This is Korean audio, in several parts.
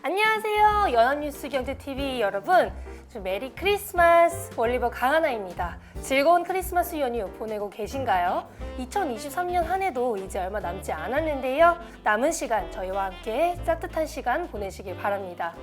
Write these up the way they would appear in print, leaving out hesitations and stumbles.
안녕하세요. 연합뉴스경제TV 여러분. 메리 크리스마스 올리버 강하나입니다. 즐거운 크리스마스 연휴 보내고 계신가요? 2023년 한 해도 이제 얼마 남지 않았는데요. 남은 시간 저희와 함께 따뜻한 시간 보내시길 바랍니다.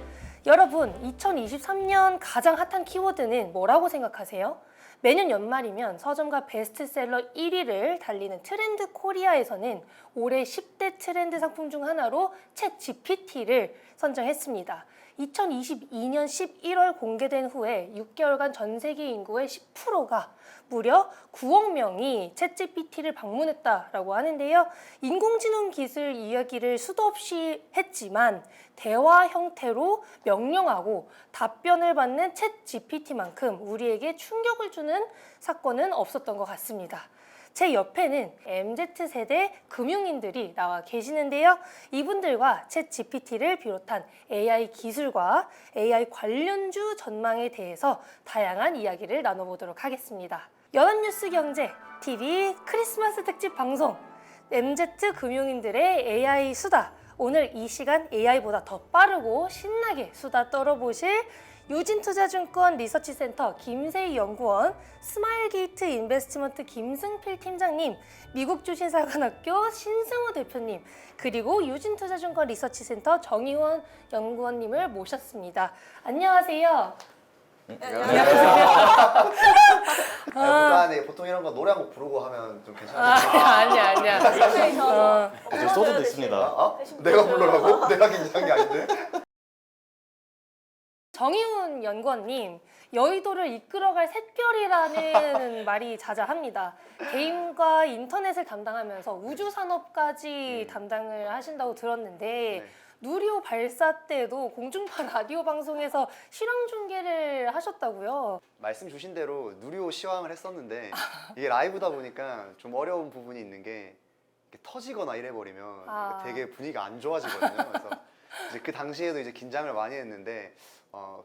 여러분, 2023년 가장 핫한 키워드는 뭐라고 생각하세요? 매년 연말이면 서점과 베스트셀러 1위를 달리는 트렌드 코리아에서는 올해 10대 트렌드 상품 중 하나로 챗 GPT를 선정했습니다. 2022년 11월 공개된 후에 6개월간 전 세계 인구의 10%가 무려 9억 명이 챗 GPT를 방문했다라고 하는데요. 인공지능 기술 이야기를 수도 없이 했지만 대화 형태로 명령하고 답변을 받는 챗 GPT만큼 우리에게 충격을 주는 사건은 없었던 것 같습니다. 제 옆에는 MZ세대 금융인들이 나와 계시는데요. 이분들과 챗 GPT를 비롯한 AI 기술과 AI 관련주 전망에 대해서 다양한 이야기를 나눠보도록 하겠습니다. 연합뉴스경제TV 크리스마스 특집 방송 MZ 금융인들의 AI 수다. 오늘 이 시간 AI보다 더 빠르고 신나게 수다 떨어보실 유진투자증권 리서치센터 김세희 연구원, 스마일게이트 인베스트먼트 김승필 팀장님, 미국주신사관학교 신승우 대표님, 그리고 유진투자증권 리서치센터 정희원 연구원님을 모셨습니다. 안녕하세요. 안녕하세요. 아니, 보통 이런 거 노래 한 곡 부르고 하면 좀 괜찮아요. 아니야. 이제 소주도 있습니다. 내가 부르라고? 내가 긴장한 게 아닌데? 정희훈 연구원님, 여의도를 이끌어갈 샛별이라는 말이 자자합니다. 게임과 인터넷을 담당하면서 우주산업까지 담당을 하신다고 들었는데 네. 누리호 발사 때도 공중파 라디오 방송에서 실황 중계를 하셨다고요? 말씀 주신 대로 누리호 시황을 했었는데 이게 라이브다 보니까 좀 어려운 부분이 있는 게 이렇게 터지거나 이래버리면 되게 분위기가 안 좋아지거든요. 그래서 이제 그 당시에도 이제 긴장을 많이 했는데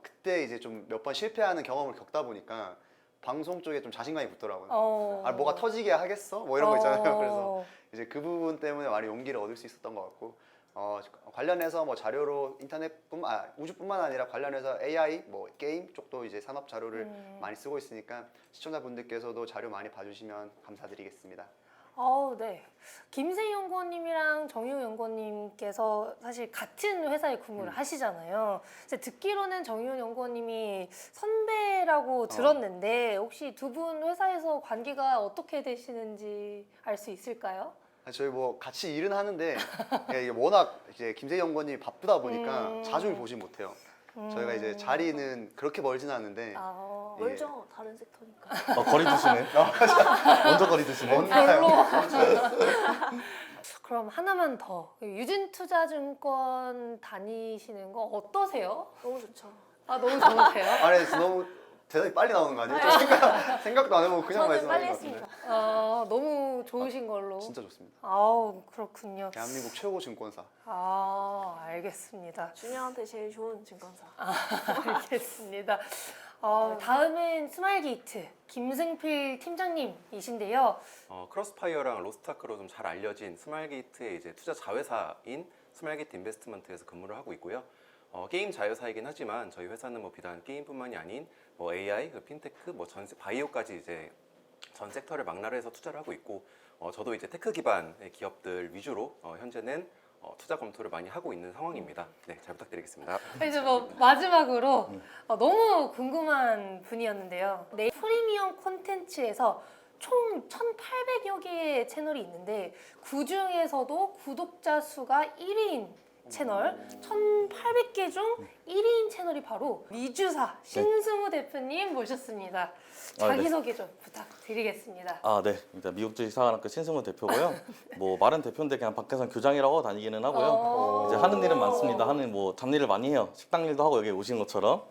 그때 이제 좀 몇 번 실패하는 경험을 겪다 보니까 방송 쪽에 좀 자신감이 붙더라고요. 아, 뭐가 터지게 하겠어? 뭐 이런 거 있잖아요. 그래서 이제 그 부분 때문에 많이 용기를 얻을 수 있었던 것 같고 관련해서 뭐 자료로 우주뿐만 아니라 관련해서 AI, 뭐 게임 쪽도 이제 산업 자료를 많이 쓰고 있으니까 시청자분들께서도 자료 많이 봐주시면 감사드리겠습니다. 네. 김세희 연구원님이랑 정희우 연구원님께서 사실 같은 회사에 근무를 하시잖아요. 이제 듣기로는 정희우 연구원님이 선배라고 들었는데 혹시 두 분 회사에서 관계가 어떻게 되시는지 알 수 있을까요? 저희 뭐 같이 일은 하는데 이게 워낙 이제 김세희 연구원님이 바쁘다 보니까 자주 보지 못해요. 저희가 이제 자리는 그렇게 멀진 않은데 멀죠. 다른 섹터니까. 거리 두시네. 먼저 거리 두시네. 별로. 그럼 하나만 더. 유진투자증권 다니시는 거 어떠세요? 너무 좋죠. 너무 좋으세요? 아니 너무 대답이 빨리 나오는 거 아니에요? 좀 생각도 안 해보고 그냥 저는 빨리 말씀하신 것 같은데. 했습니다. 너무 좋으신 걸로. 진짜 좋습니다. 그렇군요. 대한민국 최고 증권사. 알겠습니다. 주녀한테 제일 좋은 증권사. 알겠습니다. 다음은 스마일게이트 김승필 팀장님이신데요. 크로스파이어랑 로스트아크로 좀 잘 알려진 스마일게이트의 이제 투자 자회사인 스마일게이트 인베스트먼트에서 근무를 하고 있고요. 게임 자회사이긴 하지만 저희 회사는 뭐 비단 게임뿐만이 아닌 뭐 AI, 핀테크, 뭐 바이오까지 이제 전 섹터를 망라해서 투자를 하고 있고 저도 이제 테크 기반의 기업들 위주로 현재는 투자 검토를 많이 하고 있는 상황입니다. 네, 잘 부탁드리겠습니다. 이제 뭐 마지막으로 너무 궁금한 분이었는데요. 프리미엄 콘텐츠에서 총 1,800여 개의 채널이 있는데 그 중에서도 구독자 수가 1위인 채널 1,800개 중 1위인 채널이 바로 미주사 신승우 대표님 모셨습니다. 자기소개 좀 부탁드리겠습니다. 네. 일단 미국주식사관학교 신승우 대표고요. 뭐 말은 대표인데 그냥 밖에서는 교장이라고 다니기는 하고요. 이제 하는 일은 많습니다. 하는 뭐 잡일을 많이 해요. 식당 일도 하고 여기 오신 것처럼.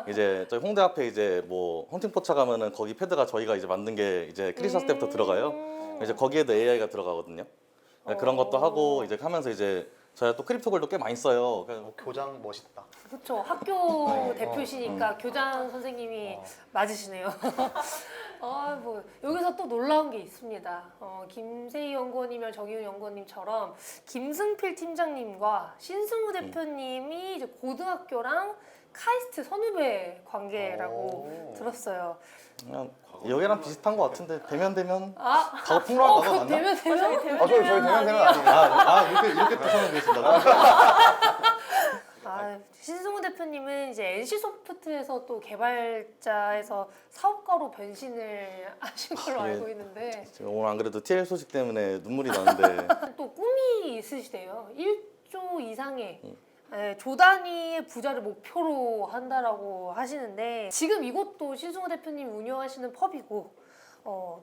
이제 저희 홍대 앞에 이제 뭐 헌팅포차 가면은 거기 패드가 저희가 이제 만든 게 이제 크리스마스 때부터 들어가요. 이제 거기에도 AI가 들어가거든요. 그런 것도 하고 이제 하면서 이제 저희가 또 크립토글도 꽤 많이 써요. 그래서 교장 멋있다. 그렇죠. 학교 네. 대표시니까 교장 선생님이 맞으시네요. 뭐 여기서 또 놀라운 게 있습니다. 김세희 연구원이랑 정희훈 연구원님처럼 김승필 팀장님과 신승우 대표님이 이제 고등학교랑 카이스트 선후배 관계라고 들었어요. 그냥 여기랑 비슷한 것 같은데 대면 아, 풍랑하다가 그거 맞나? 되면 저희 대면 아니에요. 이렇게 또 설명 계신다고? 신승우 대표님은 이제 NC 소프트에서 또 개발자에서 사업가로 변신을 하신 걸로 예. 알고 있는데 제가 오늘 안 그래도 TL 소식 때문에 눈물이 나는데 또 꿈이 있으시대요. 1조 이상의 조 단위의 부자를 목표로 한다라고 하시는데 지금 이것도 신승우 대표님이 운영하시는 펍이고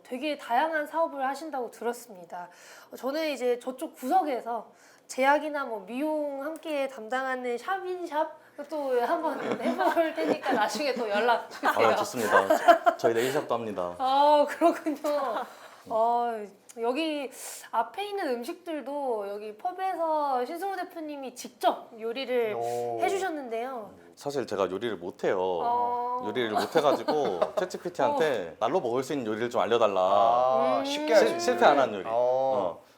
되게 다양한 사업을 하신다고 들었습니다. 저는 이제 저쪽 구석에서 제약이나 뭐 미용 함께 담당하는 샵인샵 또 한번 해볼 테니까 나중에 또 연락 주세요. 좋습니다. 저희 네일샵도 합니다. 그렇군요. 여기 앞에 있는 음식들도 여기 펍에서 신승우 대표님이 직접 요리를 해주셨는데요. 사실 제가 요리를 못해요. 요리를 어. 못해가지고 챗GPT한테 날로 먹을 수 있는 요리를 좀 알려달라. 쉽게 할 수 있는. 실패 안 한 요리.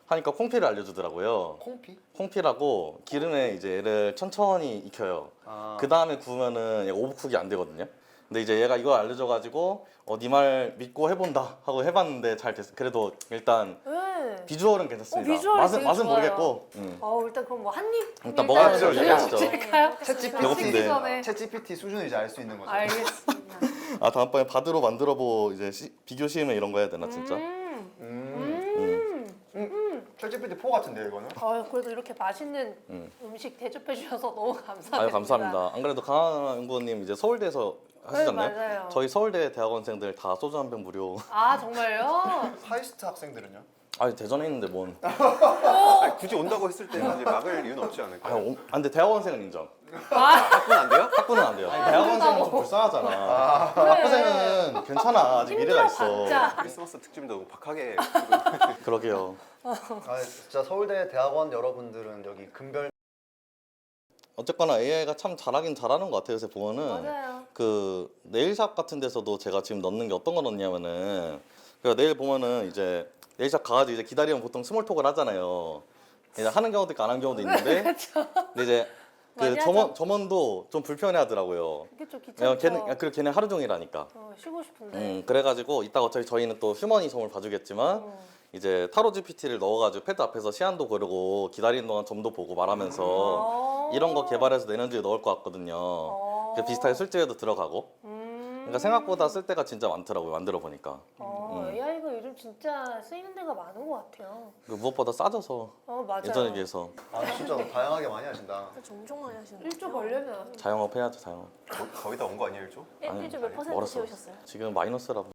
하니까 콩피를 알려주더라고요. 콩피? 콩피라고 기름에 이제 얘를 천천히 익혀요. 그 다음에 구우면은 얘가 오버쿡이 안 되거든요. 근데 이제 얘가 이거 알려줘가지고 네 말 믿고 해본다 하고 해봤는데 잘 됐어. 그래도 일단 네. 비주얼은 괜찮습니다. 비주얼이 되게 맛은 좋아요. 모르겠고. 일단 그럼 뭐 한입 일단 먹어보시죠. 드릴까요? 배고픈데. 드시기 전에. 챗GPT 수준을 이제 알 수 있는 거죠. 알겠습니다. 다음번에 바드로 만들어보 이제 비교 시음에 이런 거 해야 되나 진짜? 챗GPT 4 같은데 이거는? 그래도 이렇게 맛있는 음식 대접해 주셔서 너무 감사합니다. 아유 감사합니다. 안 그래도 강한 연구원님 이제 서울대에서 하시잖아요. 네, 맞아요. 저희 서울대 대학원생들 다 소주 한 병 무료. 정말요? 카이스트 학생들은요? 대전에 있는데 뭔? 아니, 굳이 온다고 했을 때 이제 막을 이유는 없지 않을까요? 근데 대학원생은 인정. 학군 안 돼요? 학부는 안 돼요. 대학원생은 좀 불쌍하잖아. 학부생은 괜찮아. 아직 미래가 있어. 힘들어봤자. 크리스마스 특집도 너무 박하게 그러게요. 진짜 서울대 대학원 여러분들은 여기 금별 어쨌거나 AI가 참 잘하긴 잘하는 것 같아요. 요새 보면은 맞아요. 그 네일샵 같은 데서도 제가 지금 넣는 게 어떤 거 넣냐면은 내일 보면은 이제 네일샵 가가지고 이제 기다리면 보통 스몰톡을 하잖아요. 이제 하는 경우도 있고 안 하는 경우도 있는데 근데 이제 많이 그 하죠. 점원도 좀 불편해하더라고요. 이게 좀 왜냐면 귀찮죠. 걔네 하루 종일 하니까. 쉬고 싶은데. 그래가지고 이따가 어차피 저희는 또 휴먼이 점을 봐주겠지만 이제 타로 GPT를 넣어가지고 패드 앞에서 시간도 고르고 기다리는 동안 점도 보고 말하면서 이런 거 개발해서 내년주에 넣을 것 같거든요. 비슷하게 술집에도 들어가고. 그러니까 생각보다 쓸 데가 진짜 많더라고요. 만들어 보니까. AI가 요즘 진짜 쓰이는 데가 많은 것 같아요. 무엇보다 싸져서 맞아요. 예전에 비해서 진짜 다양하게 많이 하신다. 진짜 엄청 많이 하시는 1조 벌려면 자영업 해야죠. 자영업. 거의 다 온 거 아니에요, 1조? 1조 몇 퍼센트 멀었어. 채우셨어요? 지금 마이너스라고.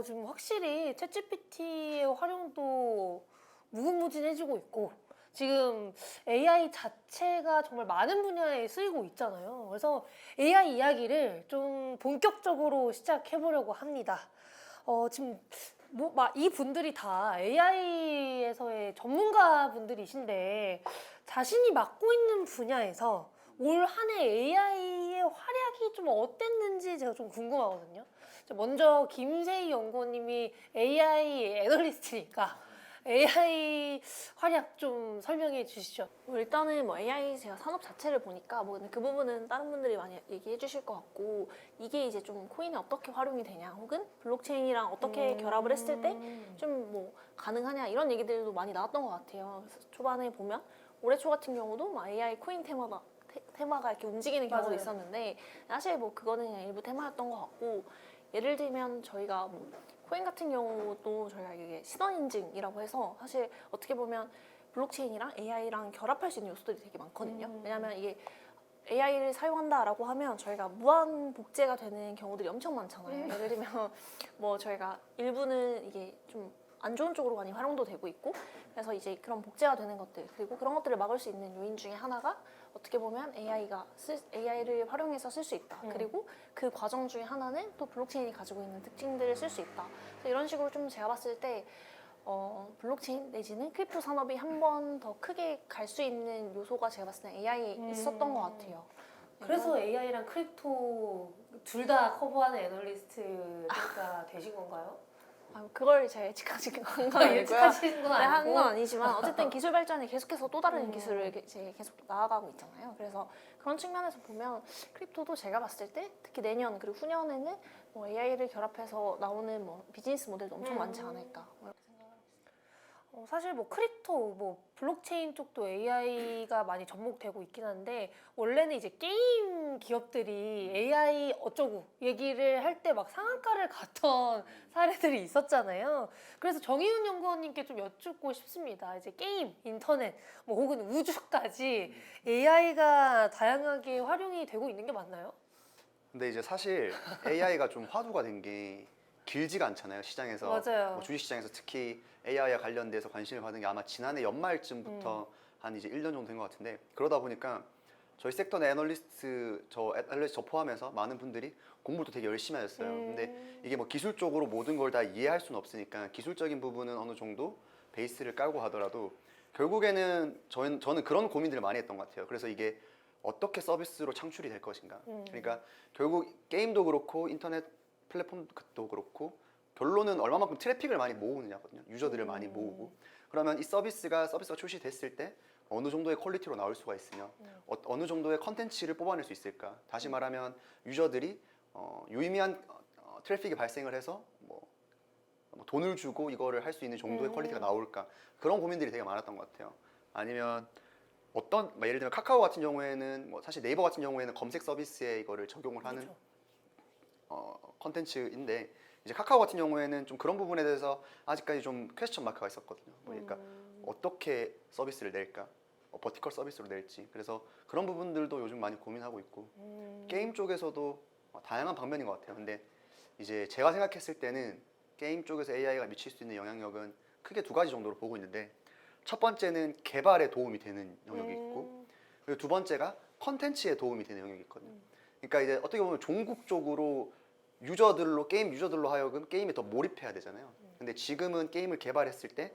지금 확실히 챗GPT의 활용도 무궁무진해지고 있고 지금 AI 자체가 정말 많은 분야에 쓰이고 있잖아요. 그래서 AI 이야기를 좀 본격적으로 시작해 보려고 합니다. 지금 이 분들이 다 AI에서의 전문가 분들이신데 자신이 맡고 있는 분야에서 올 한 해 AI의 활약이 좀 어땠는지 제가 좀 궁금하거든요. 먼저 김세희 연구원님이 AI 애널리스트니까 AI 활약 좀 설명해 주시죠. 일단은 뭐 AI 제가 산업 자체를 보니까 뭐 그 부분은 다른 분들이 많이 얘기해 주실 것 같고 이게 이제 좀 코인에 어떻게 활용이 되냐 혹은 블록체인이랑 어떻게 결합을 했을 때 좀 뭐 가능하냐 이런 얘기들도 많이 나왔던 것 같아요. 그래서 초반에 보면 올해 초 같은 경우도 막 AI 코인 테마가 이렇게 움직이는 경우도 맞아요. 있었는데 사실 뭐 그거는 그냥 일부 테마였던 것 같고 예를 들면 저희가 뭐 코인 같은 경우도 저희가 이게 신원 인증이라고 해서 사실 어떻게 보면 블록체인이랑 AI랑 결합할 수 있는 요소들이 되게 많거든요. 왜냐하면 이게 AI를 사용한다라고 하면 저희가 무한 복제가 되는 경우들이 엄청 많잖아요. 예를 들면 뭐 저희가 일부는 이게 좀 안 좋은 쪽으로 많이 활용도 되고 있고 그래서 이제 그런 복제가 되는 것들 그리고 그런 것들을 막을 수 있는 요인 중에 하나가 어떻게 보면 AI를 활용해서 쓸 수 있다. 그리고 그 과정 중에 하나는 또 블록체인이 가지고 있는 특징들을 쓸 수 있다. 그래서 이런 식으로 좀 제가 봤을 때 블록체인 내지는 크립토 산업이 한 번 더 크게 갈 수 있는 요소가 제가 봤을 때 AI에 있었던 것 같아요. 그래서 AI랑 크립토 둘 다 커버하는 애널리스트가 되신 건가요? 그걸 제가 예측하신 건 아니고요. 예측하시는 건 네, 아니고. 하는 건 아니지만 어쨌든 기술 발전이 계속해서 또 다른 기술을 이제 계속 나아가고 있잖아요. 그래서 그런 측면에서 보면 크립토도 제가 봤을 때 특히 내년 그리고 후년에는 뭐 AI를 결합해서 나오는 뭐 비즈니스 모델도 엄청 많지 않을까. 뭐 이렇게 생각을 하고 있습니다. 사실 뭐 크립토, 뭐 블록체인 쪽도 AI가 많이 접목되고 있긴 한데 원래는 이제 게임 기업들이 AI 어쩌고 얘기를 할 때 막 상한가를 갔던 사례들이 있었잖아요. 그래서 정의훈 연구원님께 좀 여쭙고 싶습니다. 이제 게임, 인터넷, 뭐 혹은 우주까지 AI가 다양하게 활용이 되고 있는 게 맞나요? 근데 이제 사실 AI가 좀 화두가 된 게 길지가 않잖아요. 시장에서. 맞아요. 뭐 주식시장에서 특히 AI와 관련돼서 관심을 받은 게 아마 지난해 연말쯤부터 한 이제 1년 정도 된 것 같은데 그러다 보니까 저희 섹터 내 애널리스트 저 포함해서 많은 분들이 공부도 되게 열심히 하셨어요. 근데 이게 뭐 기술적으로 모든 걸 다 이해할 수는 없으니까 기술적인 부분은 어느 정도 베이스를 깔고 하더라도 결국에는 저는 그런 고민들을 많이 했던 것 같아요. 그래서 이게 어떻게 서비스로 창출이 될 것인가. 그러니까 결국 게임도 그렇고 인터넷 플랫폼도 그렇고 결론은 얼마만큼 트래픽을 많이 모으느냐거든요. 유저들을 많이 모으고 그러면 이 서비스가 출시됐을 때 어느 정도의 퀄리티로 나올 수가 있으며 어느 정도의 컨텐츠를 뽑아낼 수 있을까. 다시 말하면 유저들이 유의미한 트래픽이 발생을 해서 뭐 돈을 주고 이거를 할 수 있는 정도의 퀄리티가 나올까. 그런 고민들이 되게 많았던 것 같아요. 아니면 예를 들면 카카오 같은 경우에는 뭐 사실 네이버 같은 경우에는 검색 서비스에 이거를 적용을 하는 그렇죠. 컨텐츠인데 이제 카카오 같은 경우에는 좀 그런 부분에 대해서 아직까지 좀 퀘스천 마크가 있었거든요. 그러니까 어떻게 서비스를 낼까, 버티컬 서비스로 낼지. 그래서 그런 부분들도 요즘 많이 고민하고 있고 게임 쪽에서도 다양한 방면인 것 같아요. 근데 이제 제가 생각했을 때는 게임 쪽에서 AI가 미칠 수 있는 영향력은 크게 두 가지 정도로 보고 있는데 첫 번째는 개발에 도움이 되는 영역이 있고 그리고 두 번째가 컨텐츠에 도움이 되는 영역이 있거든요. 그러니까 이제 어떻게 보면 종국적으로 게임 유저들로 하여금 게임에 더 몰입해야 되잖아요. 근데 지금은 게임을 개발했을 때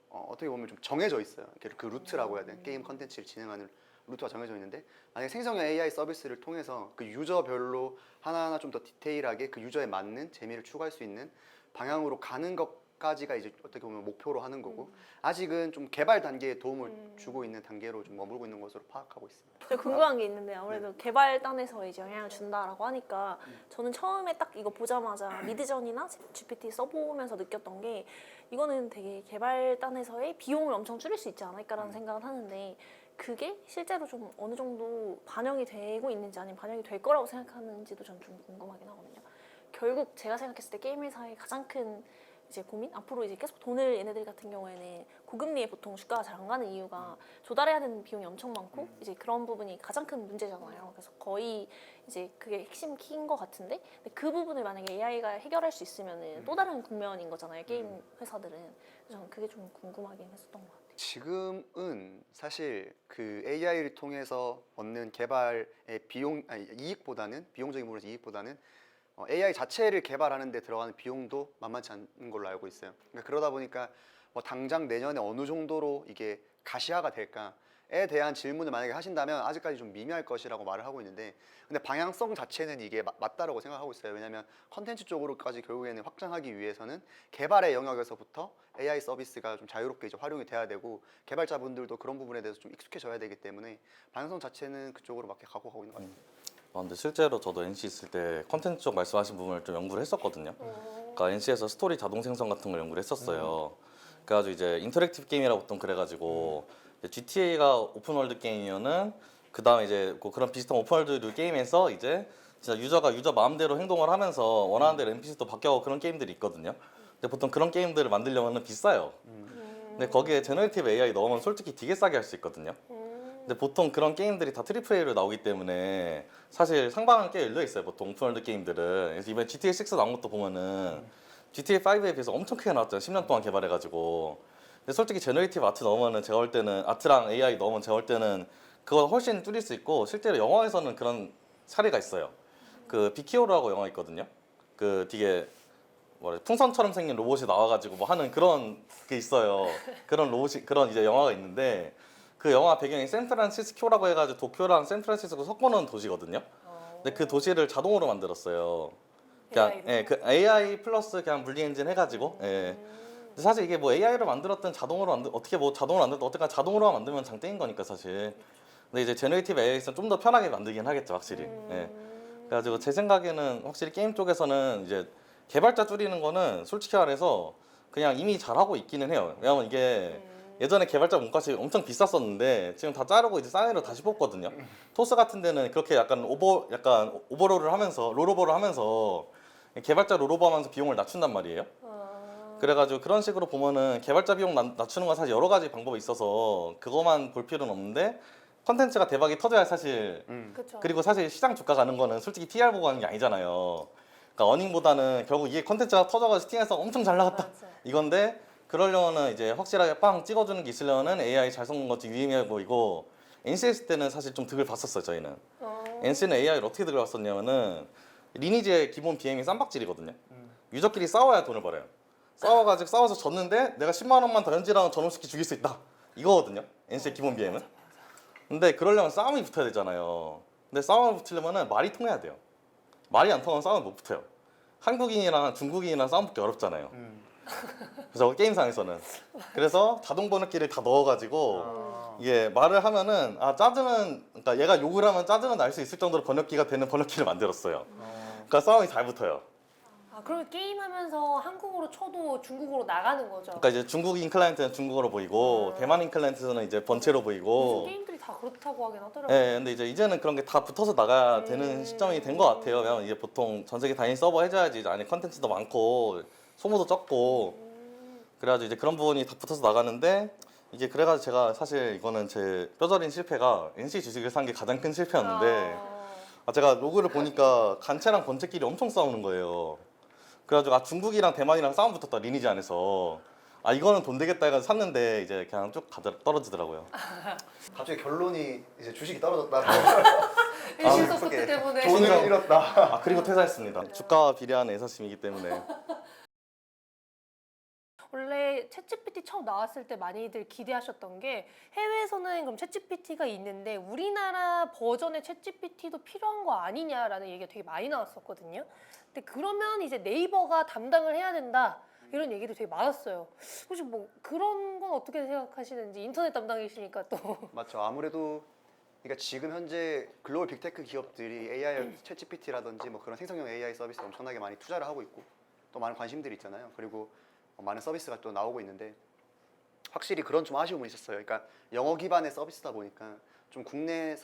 어떻게 보면 좀 정해져 있어요. 그 루트라고 해야 되나? 게임 컨텐츠를 진행하는 루트가 정해져 있는데 만약에 생성형 AI 서비스를 통해서 그 유저별로 하나하나 좀 더 디테일하게 그 유저에 맞는 재미를 추가할 수 있는 방향으로 가는 것까지가 이제 어떻게 보면 목표로 하는 거고 아직은 좀 개발 단계에 도움을 주고 있는 단계로 좀 머물고 있는 것으로 파악하고 있습니다. 제가 궁금한 게 있는데 아무래도 개발단에서 이제 영향을 준다라고 하니까 저는 처음에 딱 이거 보자마자 미드전이나 GPT 써보면서 느꼈던 게 이거는 되게 개발단에서의 비용을 엄청 줄일 수 있지 않을까라는 생각을 하는데 그게 실제로 좀 어느 정도 반영이 되고 있는지 아니면 반영이 될 거라고 생각하는지도 전 좀 궁금하긴 하거든요. 결국 제가 생각했을 때 게임 회사의 가장 큰 이제 고민? 앞으로 이제 계속 돈을 얘네들 같은 경우에는 고금리에 보통 주가가 잘 안 가는 이유가 조달해야 되는 비용이 엄청 많고 이제 그런 부분이 가장 큰 문제잖아요. 그래서 거의 이제 그게 핵심 키인 것 같은데 근데 그 부분을 만약에 AI가 해결할 수 있으면은 또 다른 국면인 거잖아요. 게임 회사들은. 그래서 저는 그게 좀 궁금하긴 했었던 것 같아요. 지금은 사실 그 AI를 통해서 얻는 개발의 비용적인 부분에서 이익보다는 AI 자체를 개발하는 데 들어가는 비용도 만만치 않은 걸로 알고 있어요. 그러니까 그러다 보니까 뭐 당장 내년에 어느 정도로 이게 가시화가 될까에 대한 질문을 만약에 하신다면 아직까지 좀 미미할 것이라고 말을 하고 있는데 근데 방향성 자체는 이게 맞다라고 생각하고 있어요. 왜냐하면 컨텐츠 쪽으로까지 결국에는 확장하기 위해서는 개발의 영역에서부터 AI 서비스가 좀 자유롭게 이제 활용이 돼야 되고 개발자분들도 그런 부분에 대해서 좀 익숙해져야 되기 때문에 방향성 자체는 그쪽으로 맞게 가고 있는 것 같아요. 근데 실제로 저도 NC 있을 때 컨텐츠 쪽 말씀하신 부분을 좀 연구를 했었거든요. 그러니까 NC에서 스토리 자동 생성 같은 걸 연구를 했었어요. 그래가지고 이제 인터랙티브 게임이라고 보통 그래가지고 GTA가 오픈월드 게임이면은 그 다음에 이제 그런 비슷한 오픈월드 게임에서 이제 진짜 유저가 유저 마음대로 행동을 하면서 원하는 대로 NPC도 바뀌고 그런 게임들이 있거든요. 근데 보통 그런 게임들을 만들려면 비싸요. 근데 거기에 제너레이티브 AI 넣으면 솔직히 되게 싸게 할 수 있거든요. 근데 보통 그런 게임들이 다 AAA로 나오기 때문에 사실 상방은 꽤 열려 있어요. 보통 오픈월드 게임들은. 그래서 이번에 GTA 6 나온 것도 보면은 GTA 5에 비해서 엄청 크게 나왔잖아요. 10년 동안 개발해가지고. 근데 솔직히 제너레이티브 아트 넣으면은 제가 볼 때는 아트랑 AI 넣으면 제가 볼 때는 그거 훨씬 줄일 수 있고 실제로 영화에서는 그런 사례가 있어요. 그 비키오르라고 영화 있거든요. 그 되게 뭐래 풍선처럼 생긴 로봇이 나와가지고 뭐 하는 그런 게 있어요. 그런 로봇이 그런 이제 영화가 있는데 그 영화 배경이 샌프란시스코라고 해가지고 도쿄랑 샌프란시스코 섞어놓은 도시거든요. 근데 그 도시를 자동으로 만들었어요. 그냥 AI로? 예, 그 AI 플러스 그냥 분리 엔진 해가지고. 예. 근데 사실 이게 뭐 AI로 만들었든 자동으로 어떻게 뭐 자동으로 만들든 어쨌든 자동으로 만들면 장땡인 거니까 사실. 근데 이제 제너레이티브 AI에서는 좀 더 편하게 만들긴 하겠죠, 확실히. 예. 그래가지고 제 생각에는 확실히 게임 쪽에서는 이제 개발자 줄이는 거는 솔직히 말해서 그냥 이미 잘하고 있기는 해요. 왜냐면 이게 예전에 개발자 몸값이 엄청 비쌌었는데 지금 다 자르고 이제 싼 애로 다시 뽑거든요. 토스 같은 데는 그렇게 약간 오버롤을 하면서 롤오버를 하면서 개발자 롤오버 하면서 비용을 낮춘단 말이에요. 그래가지고 그런 식으로 보면은 개발자 비용 낮추는 건 사실 여러 가지 방법이 있어서 그것만 볼 필요는 없는데 컨텐츠가 대박이 터져야 사실 그쵸. 그리고 사실 시장 주가 가는 거는 솔직히 PR 보고 하는 게 아니잖아요. 그러니까 어닝보다는 결국 이게 컨텐츠가 터져가지고 스팅해서 엄청 잘 나갔다 맞아. 이건데 그러려면은 이제 확실하게 빵 찍어주는 게 있으려면 AI 잘 섞는 것도 유의미해 보이고 NCS 때는 사실 좀 득을 봤었어요 저희는. NC는 AI를 어떻게 득을 봤었냐면은 리니지의 기본 BM이 쌈박질이거든요. 유저끼리 싸워야 돈을 벌어요. 싸워서 졌는데 내가 10만 원만 더 현질하면 저놈새끼 죽일 수 있다 이거거든요. NC의 기본 BM은. 근데 그러려면 싸움이 붙어야 되잖아요. 근데 싸움이 붙으려면 말이 통해야 돼요. 말이 안 통하면 싸움을 못 붙어요. 한국인이랑 중국인이랑 싸움 붙기 어렵잖아요. 그래서 게임상에서는. 그래서 자동 번역기를 다 넣어가지고 이게 말을 하면은 그러니까 얘가 욕을 하면 짜증은 날 수 있을 정도로 번역기가 되는 번역기를 만들었어요. 그러니까 싸움이 잘 붙어요. 아, 그러면 게임하면서 한국어로 쳐도 중국어로 나가는 거죠? 그러니까 이제 중국인 클라이언트는 중국어로 보이고 대만인 클라이언트는 이제 번체로 요즘 보이고. 게임들이 다 그렇다고 하긴 하더라고요. 네, 근데 이제는 그런 게 다 붙어서 나가야 되는 시점이 된 것 같아요. 왜냐면 이제 보통 전 세계 단일 서버 해줘야지 안에 컨텐츠도 많고 소모도 적고 그래가지고 이제 그런 부분이 다 붙어서 나가는데 이게 그래가지고 제가 사실 이거는 제 뼈저린 실패가 NC 주식을 산 게 가장 큰 실패였는데 제가 로그를 보니까 간체랑 번체끼리 엄청 싸우는 거예요. 그래가지고 중국이랑 대만이랑 싸움 붙었다 리니지 안에서 이거는 돈 되겠다 해가지고 샀는데 이제 그냥 쭉 떨어지더라고요. 갑자기 결론이 이제 주식이 떨어졌다. 일시 서포트 때문에. 돈을 잃었다. 그리고 퇴사했습니다. 주가와 비례하는 애사심이기 때문에. 원래 챗GPT 처음 나왔을 때 많이들 기대하셨던 게 해외에서는 그럼 챗GPT가 있는데 우리나라 버전의 챗GPT도 필요한 거 아니냐라는 얘기가 되게 많이 나왔었거든요. 근데 그러면 이제 네이버가 담당을 해야 된다. 이런 얘기도 되게 많았어요. 혹시 뭐 그런 건 어떻게 생각하시는지 인터넷 담당이시니까 또. 맞죠. 아무래도 그러니까 지금 현재 글로벌 빅테크 기업들이 AI, 챗GPT라든지 뭐 그런 생성형 AI 서비스 엄청나게 많이 투자를 하고 있고 또 많은 관심들이 있잖아요. 그리고 많은 서비스가 또 나오고 있는데 확실히 그런 좀 아쉬움은 있었어요. 그러니까 영어 기반의 서비스다 보니까 좀 국내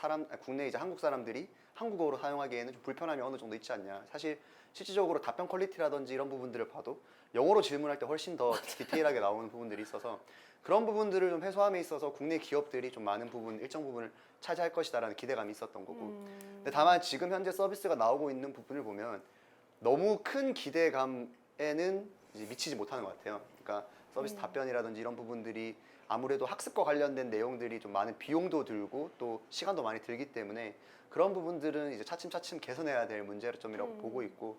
이제 한국 사람들이 한국어로 사용하기에는 좀 불편함이 어느 정도 있지 않냐. 사실 실질적으로 답변 퀄리티라든지 이런 부분들을 봐도 영어로 질문할 때 훨씬 더 디테일하게 나오는 부분들이 있어서 그런 부분들을 좀 해소함에 있어서 국내 기업들이 좀 많은 부분, 일정 부분을 차지할 것이다라는 기대감이 있었던 거고. 근데 다만 지금 현재 서비스가 나오고 있는 부분을 보면 너무 큰 기대감에는 이제 미치지 못하는 것 같아요. 그러니까 서비스 답변이라든지 이런 부분들이 아무래도 학습과 관련된 내용들이 좀 많은 비용도 들고 또 시간도 많이 들기 때문에 그런 부분들은 이제 차츰차츰 개선해야 될 문제점이라고 보고 있고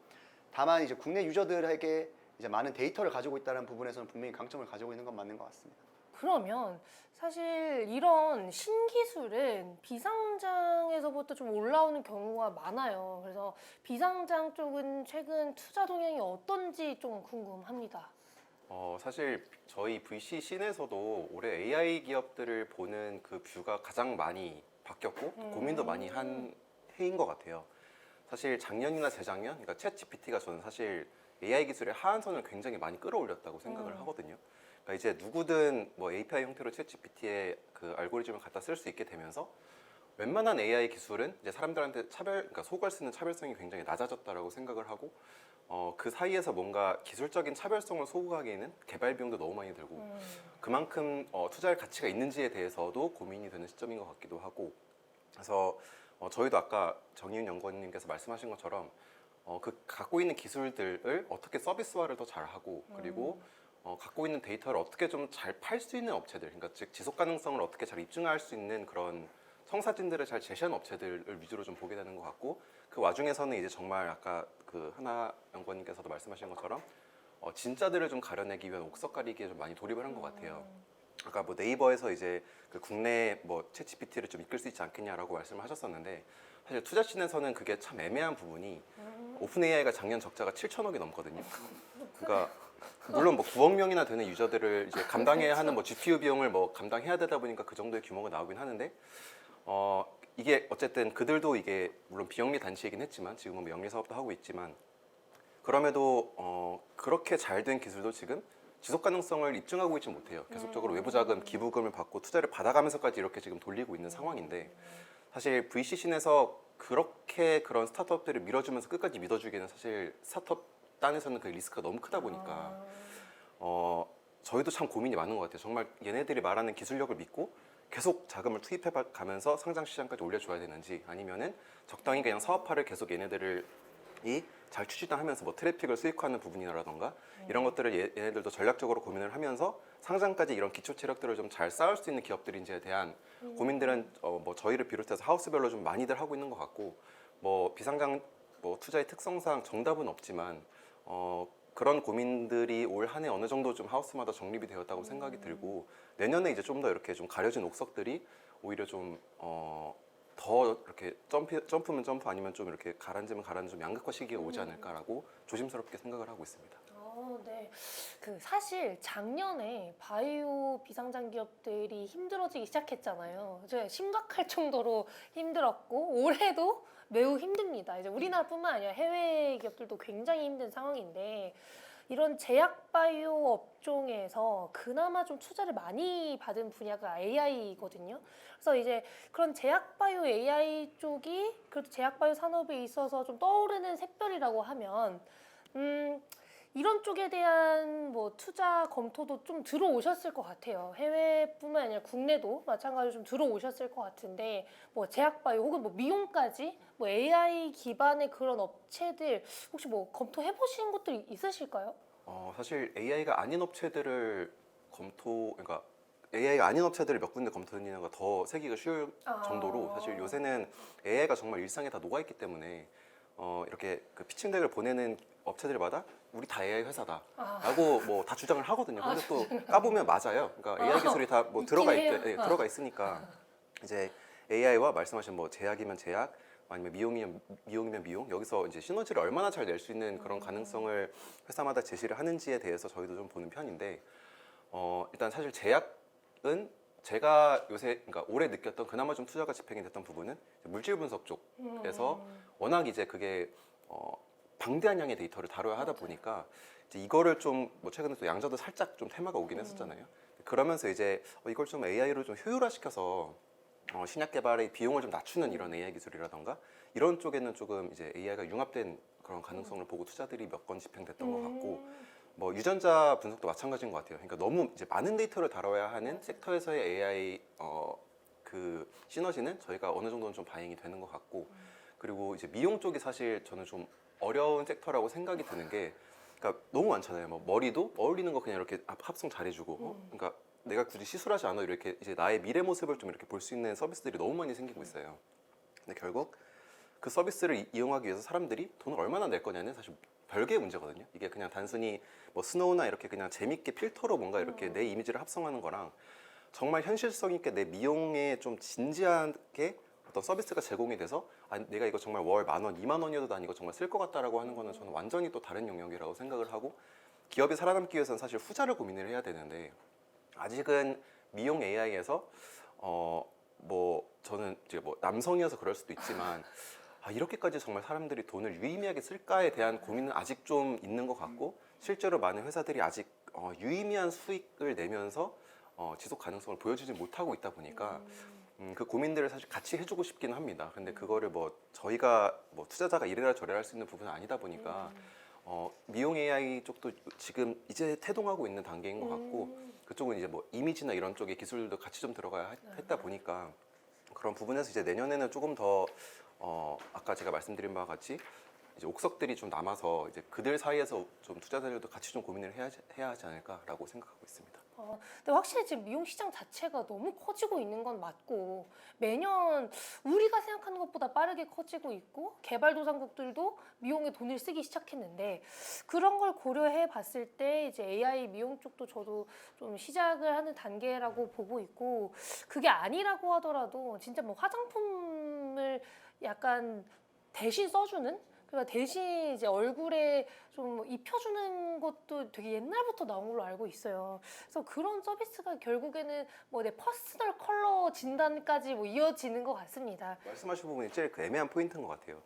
다만 이제 국내 유저들에게 이제 많은 데이터를 가지고 있다는 부분에서는 분명히 강점을 가지고 있는 건 맞는 것 같습니다. 그러면 사실 이런 신기술은 비상장에서부터 좀 올라오는 경우가 많아요. 그래서 비상장 쪽은 최근 투자 동향이 어떤지 좀 궁금합니다. 사실 저희 VC 씬에서도 올해 AI 기업들을 보는 그 뷰가 가장 많이 바뀌었고 고민도 많이 한 해인 것 같아요. 사실 작년이나 재작년, 그러니까 챗 GPT가 저는 사실 AI 기술의 하한선을 굉장히 많이 끌어올렸다고 생각을 하거든요. 그러니까 이제 누구든 뭐 API 형태로 챗 GPT의 그 알고리즘을 갖다 쓸 수 있게 되면서 웬만한 AI 기술은 이제 사람들한테 그러니까 속을 쓰는 차별성이 굉장히 낮아졌다라고 생각을 하고 그 사이에서 뭔가 기술적인 차별성을 소구하기에는 개발 비용도 너무 많이 들고 그만큼 투자할 가치가 있는지에 대해서도 고민이 되는 시점인 것 같기도 하고 그래서 저희도 아까 정희윤 연구원님께서 말씀하신 것처럼 그 갖고 있는 기술들을 어떻게 서비스화를 더 잘하고 그리고 갖고 있는 데이터를 어떻게 좀 잘 팔 수 있는 업체들, 그러니까 즉 지속 가능성을 어떻게 잘 입증할 수 있는 그런 청사진들을 잘 제시하는 업체들을 위주로 좀 보게 되는 것 같고 그 와중에서는 이제 정말 아까 그 하나 연구원님께서도 말씀하신 것처럼 진짜들을 좀 가려내기 위한 옥석 가리기에 좀 많이 돌입을 한 것 같아요. 아까 뭐 네이버에서 이제 그 국내 뭐 챗GPT를 좀 이끌 수 있지 않겠냐라고 말씀을 하셨었는데 사실 투자씬에서는 그게 참 애매한 부분이 오픈 AI가 작년 적자가 7천억이 넘거든요. 그러니까 물론 뭐 9억 명이나 되는 유저들을 이제 감당해야 하는 뭐 GPU 비용을 뭐 감당해야 되다 보니까 그 정도의 규모가 나오긴 하는데 이게 어쨌든 그들도 이게 물론 비영리 단체이긴 했지만 지금은 뭐 영리 사업도 하고 있지만 그럼에도 그렇게 잘 된 기술도 지금 지속 가능성을 입증하고 있지 못해요. 계속적으로 외부 자금, 기부금을 받고 투자를 받아가면서까지 이렇게 지금 돌리고 있는 상황인데 사실 VC씬에서 그렇게 그런 스타트업들을 밀어주면서 끝까지 믿어주기에는 사실 스타트업 단에서는 그 리스크가 너무 크다 보니까 저희도 참 고민이 많은 것 같아요. 정말 얘네들이 말하는 기술력을 믿고 계속 자금을 투입해 가면서 상장 시장까지 올려줘야 되는지 아니면은 적당히 그냥 사업화를 계속 얘네들을 잘 추진하면서 뭐 트래픽을 수익화하는 부분이라던가 이런 것들을 얘네들도 전략적으로 고민을 하면서 상장까지 이런 기초 체력들을 좀 잘 쌓을 수 있는 기업들인지에 대한 고민들은 뭐 저희를 비롯해서 하우스별로 좀 많이들 하고 있는 것 같고 뭐 비상장 뭐 투자의 특성상 정답은 없지만 그런 고민들이 올 한 해 어느 정도 좀 하우스마다 정립이 되었다고 생각이 들고 내년에 이제 좀 더 이렇게 좀 가려진 옥석들이 오히려 좀 더 이렇게 점프면 점프 아니면 좀 이렇게 가라앉으면 가라앉으면 좀 양극화 시기가 오지 않을까라고 조심스럽게 생각을 하고 있습니다. 네. 그 사실 작년에 바이오 비상장 기업들이 힘들어지기 시작했잖아요. 이제 심각할 정도로 힘들었고 올해도 매우 힘듭니다. 이제 우리나라뿐만 아니라 해외 기업들도 굉장히 힘든 상황인데 이런 제약 바이오 업종에서 그나마 좀 투자를 많이 받은 분야가 AI거든요. 그래서 이제 그런 제약 바이오 AI 쪽이 그래도 제약 바이오 산업에 있어서 좀 떠오르는 샛별이라고 하면 이런 쪽에 대한 뭐 투자 검토도 좀 들어오셨을 것 같아요. 해외뿐만 아니라 국내도 마찬가지로 좀 들어오셨을 것 같은데 뭐 제약바이오 혹은 뭐 미용까지 뭐 AI 기반의 그런 업체들 혹시 뭐 검토해 보신 것들 있으실까요? 사실 AI가 아닌 업체들을 그러니까 AI가 아닌 업체들을 몇 군데 검토하는 거 더 세기가 쉬울 정도로 사실 요새는 AI가 정말 일상에 다 녹아있기 때문에 이렇게 그 피칭덱을 보내는 업체들마다 우리 다 AI 회사다라고 뭐 다 주장을 하거든요. 근데 또 까보면 맞아요. 그러니까 AI 기술이 다 뭐 들어가 있으니까 이제 AI와 말씀하신 뭐 제약이면 제약 아니면 미용이면 미용 여기서 이제 시너지를 얼마나 잘 낼 수 있는 그런 가능성을 회사마다 제시를 하는지에 대해서 저희도 좀 보는 편인데 일단 사실 제약은 제가 요새 그러니까 올해 느꼈던 그나마 좀 투자가 집행이 됐던 부분은 물질 분석 쪽에서 워낙 이제 그게 방대한 양의 데이터를 다뤄야 하다 보니까 이제 이거를 좀 뭐 최근에 또 양자도 살짝 좀 테마가 오긴 했었잖아요. 그러면서 이제 이걸 좀 AI로 좀 효율화시켜서 신약 개발의 비용을 좀 낮추는 이런 AI 기술이라던가 이런 쪽에는 조금 이제 AI가 융합된 그런 가능성을 보고 투자들이 몇 건 집행됐던 것 같고 뭐 유전자 분석도 마찬가지인 것 같아요. 그러니까 너무 이제 많은 데이터를 다뤄야 하는 섹터에서의 AI 그 시너지는 저희가 어느 정도는 좀 반영이 되는 것 같고 그리고 이제 미용 쪽이 사실 저는 좀 어려운 섹터라고 생각이 드는 게 그러니까 너무 많잖아요. 뭐 머리도 어울리는 거 그냥 이렇게 합성 잘해주고 그러니까 내가 굳이 시술하지 않아도 이렇게 이제 나의 미래 모습을 좀 이렇게 볼 수 있는 서비스들이 너무 많이 생기고 있어요. 근데 결국 그 서비스를 이용하기 위해서 사람들이 돈을 얼마나 낼 거냐는 사실 별개의 문제거든요. 이게 그냥 단순히 뭐 스노우나 이렇게 그냥 재밌게 필터로 뭔가 이렇게 내 이미지를 합성하는 거랑 정말 현실성 있게 내 미용에 좀 진지하게 어떤 서비스가 제공이 돼서 내가 이거 정말 월 10,000원, 20,000원이어도 난 이거 정말 쓸 것 같다라고 하는 거는 저는 완전히 또 다른 영역이라고 생각을 하고 기업이 살아남기 위해서는 사실 후자를 고민을 해야 되는데 아직은 미용 AI에서 뭐 저는 이제 뭐 남성이어서 그럴 수도 있지만 이렇게까지 정말 사람들이 돈을 유의미하게 쓸까에 대한 고민은 아직 좀 있는 것 같고 실제로 많은 회사들이 아직 유의미한 수익을 내면서 지속 가능성을 보여주지 못하고 있다 보니까 그 고민들을 사실 같이 해주고 싶기는 합니다. 근데 그거를 뭐 저희가 뭐 투자자가 이래라 저래라 할 수 있는 부분은 아니다 보니까 미용 AI 쪽도 지금 이제 태동하고 있는 단계인 것 같고 그쪽은 이제 뭐 이미지나 이런 쪽의 기술도 같이 좀 들어가야 했다 보니까 그런 부분에서 이제 내년에는 조금 더 아까 제가 말씀드린 바와 같이 이제 옥석들이 좀 남아서 이제 그들 사이에서 좀 투자자들도 같이 좀 고민을 해야 하지 않을까라고 생각하고 있습니다. 근데 확실히 지금 미용 시장 자체가 너무 커지고 있는 건 맞고 매년 우리가 생각하는 것보다 빠르게 커지고 있고 개발도상국들도 미용에 돈을 쓰기 시작했는데 그런 걸 고려해 봤을 때 이제 AI 미용 쪽도 저도 좀 시작을 하는 단계라고 보고 있고 그게 아니라고 하더라도 진짜 뭐 화장품을 약간 대신 써주는 그러니까 대신 이제 얼굴에 좀 입혀주는 것도 되게 옛날부터 나온 걸로 알고 있어요. 그래서 그런 서비스가 결국에는 뭐 내 퍼스널 컬러 진단까지 뭐 이어지는 것 같습니다. 말씀하신 부분이 제일 그 애매한 포인트인 것 같아요.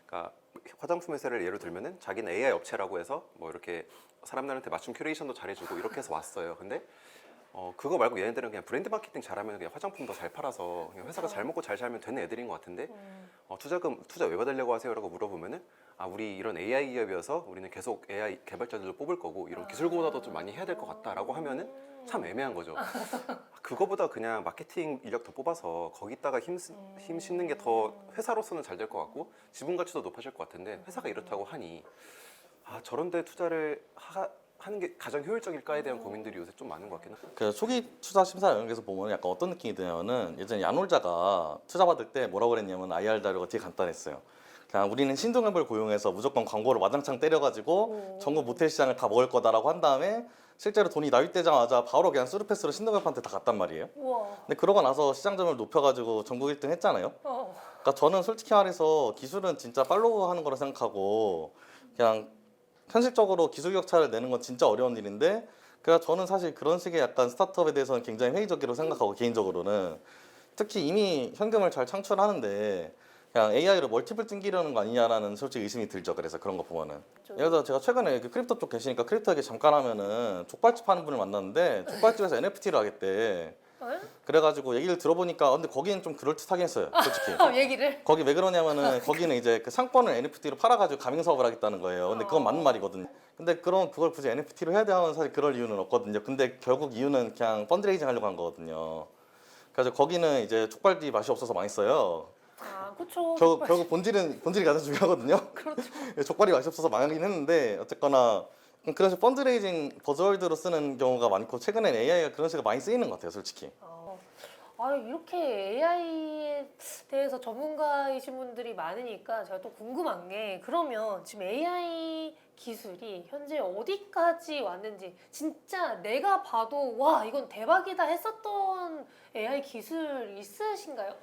그러니까 화장품 회사를 예로 들면은 자기는 AI 업체라고 해서 뭐 이렇게 사람들한테 맞춤 큐레이션도 잘해주고 이렇게 해서 왔어요. 근데 그거 말고 얘네들은 그냥 브랜드 마케팅 잘하면 그냥 화장품 더 잘 팔아서 그냥 회사가 잘 먹고 잘 살면 되는 애들인 것 같은데 투자 왜 받으려고 하세요라고 물어보면은 우리 이런 AI 기업이어서 우리는 계속 AI 개발자들도 뽑을 거고 이런 기술고보다도 좀 많이 해야 될 것 같다라고 하면은 참 애매한 거죠. 그거보다 그냥 마케팅 인력 더 뽑아서 거기다가 힘 싣는 게 더 회사로서는 잘 될 것 같고 지분 가치도 높아질 것 같은데 회사가 이렇다고 하니 저런 데 투자를 하는 게 가장 효율적일까에 대한 고민들이 요새 좀 많은 것 같긴 해요. 그 초기 투자 심사 영역에서 보면 약간 어떤 느낌이 드냐면은 예전에 야놀자가 투자 받을 때 뭐라고 그랬냐면 IR 자료가 되게 간단했어요. 그냥 우리는 신동엽을 고용해서 무조건 광고를 와장창 때려가지고 전국 모텔 시장을 다 먹을 거다라고 한 다음에 실제로 돈이 나윗되자마자 바로 그냥 수르패스로 신동엽한테 다 갔단 말이에요. 우와. 근데 그러고 나서 시장 점유율 높여가지고 전국 1등 했잖아요. 그러니까 저는 솔직히 말해서 기술은 진짜 팔로우 하는 거라 생각하고 그냥 현실적으로 기술 격차를 내는 건 진짜 어려운 일인데 그러니까 저는 사실 그런 식의 약간 스타트업에 대해서는 굉장히 회의적이라고 생각하고 개인적으로는 특히 이미 현금을 잘 창출하는데 그냥 AI로 멀티플 튕기려는 거 아니냐라는 솔직히 의심이 들죠. 그래서 그런 거 보면은 예를 들어 제가 최근에 그 크립토 쪽 계시니까 크립토 얘기 잠깐 하면은 족발집 하는 분을 만났는데 족발집에서 NFT를 하겠대. 그래가지고 얘기를 들어보니까 근데 거기는 좀 그럴듯하긴 했어요. 솔직히. 얘기를? 거기 왜 그러냐면은 거기는 이제 그 상권을 NFT로 팔아가지고 가맹 사업을 하겠다는 거예요. 근데 그건 맞는 말이거든요. 근데 그걸 굳이 NFT로 해야 돼 하면 사실 그럴 이유는 없거든요. 근데 결국 이유는 그냥 펀드레이징 하려고 한 거거든요. 그래서 거기는 이제 족발집 맛이 없어서 망했어요. 그렇죠. 결국 본질이 가장 중요하거든요. 그렇죠. 족발이 맛이 없어서 망하긴 했는데 어쨌거나 그런 식으로 펀드레이징 버즈월드로 쓰는 경우가 많고 최근엔 AI가 그런 식으로 많이 쓰이는 것 같아요, 솔직히. 이렇게 AI에 대해서 전문가이신 분들이 많으니까 제가 또 궁금한 게 그러면 지금 AI 기술이 현재 어디까지 왔는지 진짜 내가 봐도 와 이건 대박이다 했었던 AI 기술 있으신가요?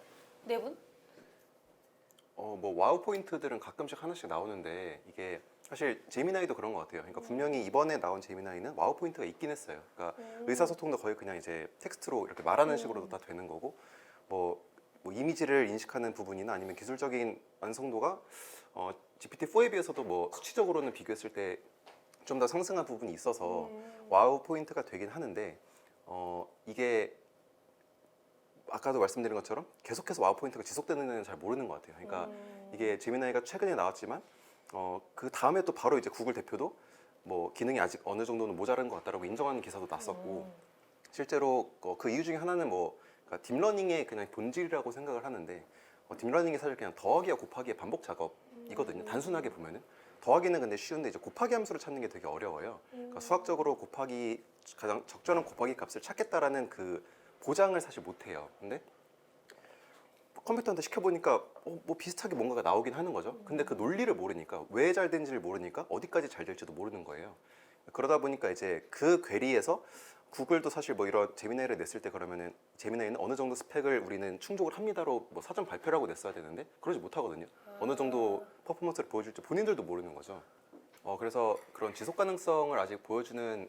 네 분? 뭐 와우 포인트들은 가끔씩 하나씩 나오는데 이게 사실 제미나이도 그런 것 같아요. 그러니까 분명히 이번에 나온 제미나이는 와우 포인트가 있긴 했어요. 그러니까 의사소통도 거의 그냥 이제 텍스트로 이렇게 말하는 식으로도 다 되는 거고 뭐 이미지를 인식하는 부분이나 아니면 기술적인 완성도가 GPT-4에 비해서도 뭐 수치적으로는 비교했을 때 좀 더 상승한 부분이 있어서 와우 포인트가 되긴 하는데 이게 아까도 말씀드린 것처럼 계속해서 와우 포인트가 지속되는지는 잘 모르는 것 같아요. 그러니까 이게 제미나이가 최근에 나왔지만 그 다음에 또 바로 이제 구글 대표도 뭐 기능이 아직 어느 정도는 모자란 것 같다라고 인정하는 기사도 났었고 실제로 그 이유 중에 하나는 뭐 그러니까 딥러닝의 그냥 본질이라고 생각을 하는데 딥러닝이 사실 그냥 더하기와 곱하기의 반복 작업이거든요. 단순하게 보면은 더하기는 근데 쉬운데 이제 곱하기 함수를 찾는 게 되게 어려워요. 그러니까 수학적으로 가장 적절한 곱하기 값을 찾겠다라는 그 보장을 사실 못해요. 근데 컴퓨터한테 시켜보니까 뭐 비슷하게 뭔가가 나오긴 하는 거죠. 근데 그 논리를 모르니까 왜 잘 된지를 모르니까 어디까지 잘 될지도 모르는 거예요. 그러다 보니까 이제 그 괴리에서 구글도 사실 뭐 이런 제미나이를 냈을 때 그러면은 제미나이는 어느 정도 스펙을 우리는 충족을 합니다로 뭐 사전 발표를 하고 냈어야 되는데 그러지 못하거든요. 어느 정도 퍼포먼스를 보여줄지 본인들도 모르는 거죠. 그래서 그런 지속 가능성을 아직 보여주는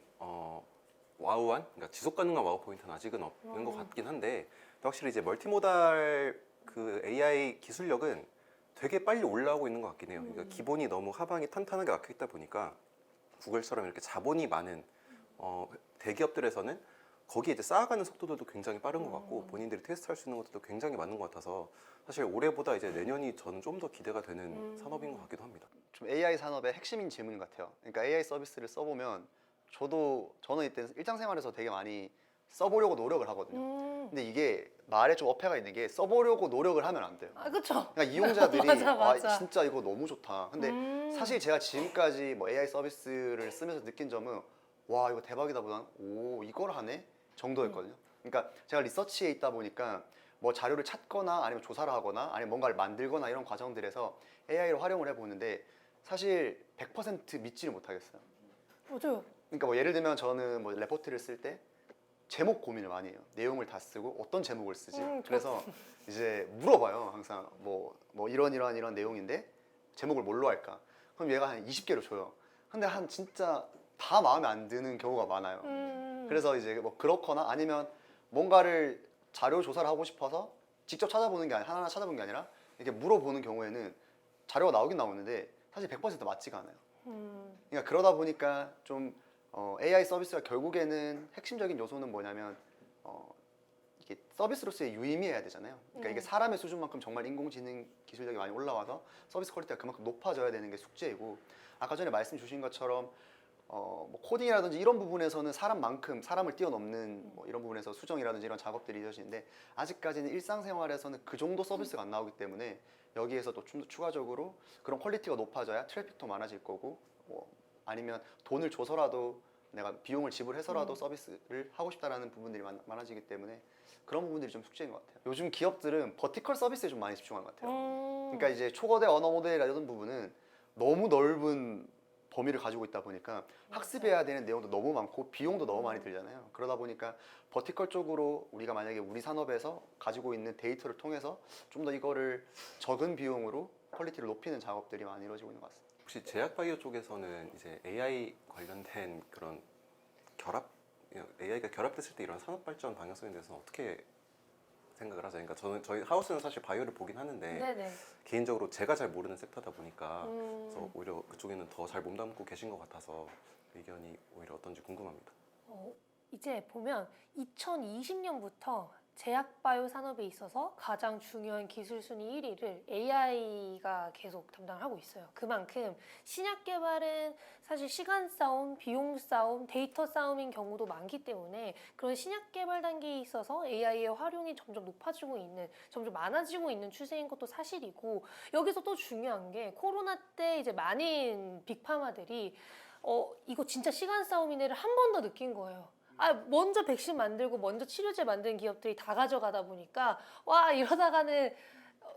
와우한, 그러니까 지속 가능한 와우 포인트는 아직은 없는 것 같긴 한데 확실히 이제 멀티모달 그 AI 기술력은 되게 빨리 올라오고 있는 것 같긴 해요. 그러니까 기본이 너무 하방이 탄탄하게 막혀 있다 보니까 구글처럼 이렇게 자본이 많은 대기업들에서는 거기에 이제 쌓아가는 속도들도 굉장히 빠른 것 같고 본인들이 테스트할 수 있는 것들도 굉장히 많은 것 같아서 사실 올해보다 이제 내년이 저는 좀 더 기대가 되는 산업인 것 같기도 합니다. 좀 AI 산업의 핵심인 질문 같아요. 그러니까 AI 서비스를 써보면 저는 이때 일상생활에서 되게 많이 써보려고 노력을 하거든요. 근데 이게 말에 좀 어폐가 있는 게 써보려고 노력을 하면 안 돼요. 그쵸. 그러니까 이용자들이 맞아. 진짜 이거 너무 좋다. 근데 사실 제가 지금까지 뭐 AI 서비스를 쓰면서 느낀 점은 와 이거 대박이다 보다는 오 이걸 하네 정도였거든요. 그러니까 제가 리서치에 있다 보니까 뭐 자료를 찾거나 아니면 조사를 하거나 아니면 뭔가를 만들거나 이런 과정들에서 AI를 활용을 해보는데 사실 100% 믿지를 못하겠어요. 맞아요. 그러니까 뭐 예를 들면 저는 뭐 레포트를 쓸 때 제목 고민을 많이 해요. 내용을 다 쓰고 어떤 제목을 쓰지. 그래서 이제 물어봐요. 항상 뭐 이런 내용인데 제목을 뭘로 할까? 그럼 얘가 한 20개를 줘요. 근데 한 진짜 다 마음에 안 드는 경우가 많아요. 그래서 이제 뭐 그렇거나 아니면 뭔가를 자료 조사를 하고 싶어서 직접 찾아보는 게 아니라 하나하나 찾아보는 게 아니라 이렇게 물어보는 경우에는 자료가 나오긴 나오는데 사실 100% 맞지가 않아요. 그러니까 그러다 보니까 좀 AI 서비스가 결국에는 핵심적인 요소는 뭐냐면 이게 서비스로서의 유의미해야 되잖아요. 그러니까 이게 사람의 수준만큼 정말 인공지능 기술력이 많이 올라와서 서비스 퀄리티가 그만큼 높아져야 되는 게 숙제이고 아까 전에 말씀 주신 것처럼 뭐 코딩이라든지 이런 부분에서는 사람만큼 사람을 뛰어넘는 뭐 이런 부분에서 수정이라든지 이런 작업들이 이루어지는데 아직까지는 일상생활에서는 그 정도 서비스가 안 나오기 때문에 여기에서 또 좀 더 추가적으로 그런 퀄리티가 높아져야 트래픽도 많아질 거고 뭐 아니면 돈을 줘서라도 내가 비용을 지불해서라도 서비스를 하고 싶다라는 부분들이 많아지기 때문에 그런 부분들이 좀 숙제인 것 같아요. 요즘 기업들은 버티컬 서비스에 좀 많이 집중하는 것 같아요. 그러니까 이제 초거대 언어 모델이라는 부분은 너무 넓은 범위를 가지고 있다 보니까 학습해야 되는 내용도 너무 많고 비용도 너무 많이 들잖아요. 그러다 보니까 버티컬 쪽으로 우리가 만약에 우리 산업에서 가지고 있는 데이터를 통해서 좀 더 이거를 적은 비용으로 퀄리티를 높이는 작업들이 많이 이루어지고 있는 것 같습니다. 혹시 제약바이오 쪽에서는 이제 AI 관련된 그런 AI가 결합됐을 때 이런 산업 발전 방향성에 대해서는 어떻게 생각을 하세요? 그러니까 저희 하우스는 사실 바이오를 보긴 하는데 네네. 개인적으로 제가 잘 모르는 섹터다 보니까 그래서 오히려 그쪽에는 더 잘 몸담고 계신 것 같아서 의견이 오히려 어떤지 궁금합니다. 이제 보면 2020년부터 제약바이오 산업에 있어서 가장 중요한 기술 순위 1위를 AI가 계속 담당하고 있어요. 그만큼 신약 개발은 사실 시간 싸움, 비용 싸움, 데이터 싸움인 경우도 많기 때문에 그런 신약 개발 단계에 있어서 AI의 활용이 점점 높아지고 있는, 점점 많아지고 있는 추세인 것도 사실이고 여기서 또 중요한 게 코로나 때 이제 많은 빅파마들이 이거 진짜 시간 싸움이네를 한 번 더 느낀 거예요. 먼저 백신 만들고 먼저 치료제 만든 기업들이 다 가져가다 보니까 와 이러다가는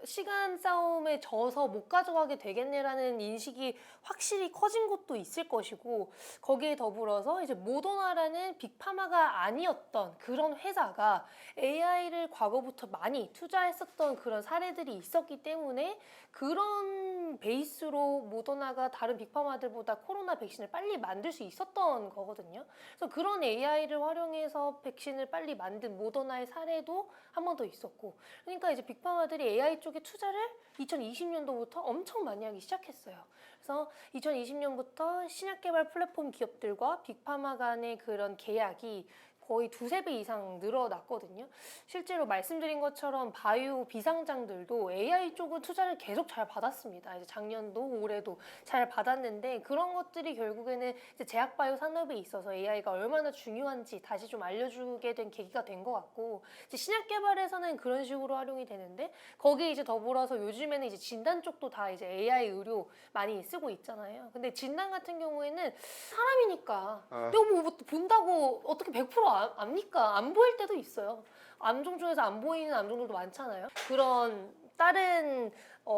시간 싸움에 져서 못 가져가게 되겠네라는 인식이 확실히 커진 것도 있을 것이고 거기에 더불어서 이제 모더나라는 빅파마가 아니었던 그런 회사가 AI를 과거부터 많이 투자했었던 그런 사례들이 있었기 때문에 그런 베이스로 모더나가 다른 빅파마들보다 코로나 백신을 빨리 만들 수 있었던 거거든요. 그래서 그런 AI를 활용해서 백신을 빨리 만든 모더나의 사례도 한 번 더 있었고 그러니까 이제 빅파마들이 AI 쪽에 투자를 2020년도부터 엄청 많이 하기 시작했어요. 그래서 2020년부터 신약 개발 플랫폼 기업들과 빅파마 간의 그런 계약이 거의 2~3배 이상 늘어났거든요. 실제로 말씀드린 것처럼 바이오 비상장들도 AI 쪽은 투자를 계속 잘 받았습니다. 이제 작년도 올해도 잘 받았는데 그런 것들이 결국에는 이제 제약바이오 산업에 있어서 AI가 얼마나 중요한지 다시 좀 알려주게 된 계기가 된 것 같고 이제 신약 개발에서는 그런 식으로 활용이 되는데 거기에 이제 더불어서 요즘에는 이제 진단 쪽도 다 이제 AI 의료 많이 쓰고 있잖아요. 근데 진단 같은 경우에는 사람이니까 내가 뭐 본다고 어떻게 100% 압니까? 안 보일 때도 있어요. 암종 중에서 안 보이는 암종들도 많잖아요. 그런 다른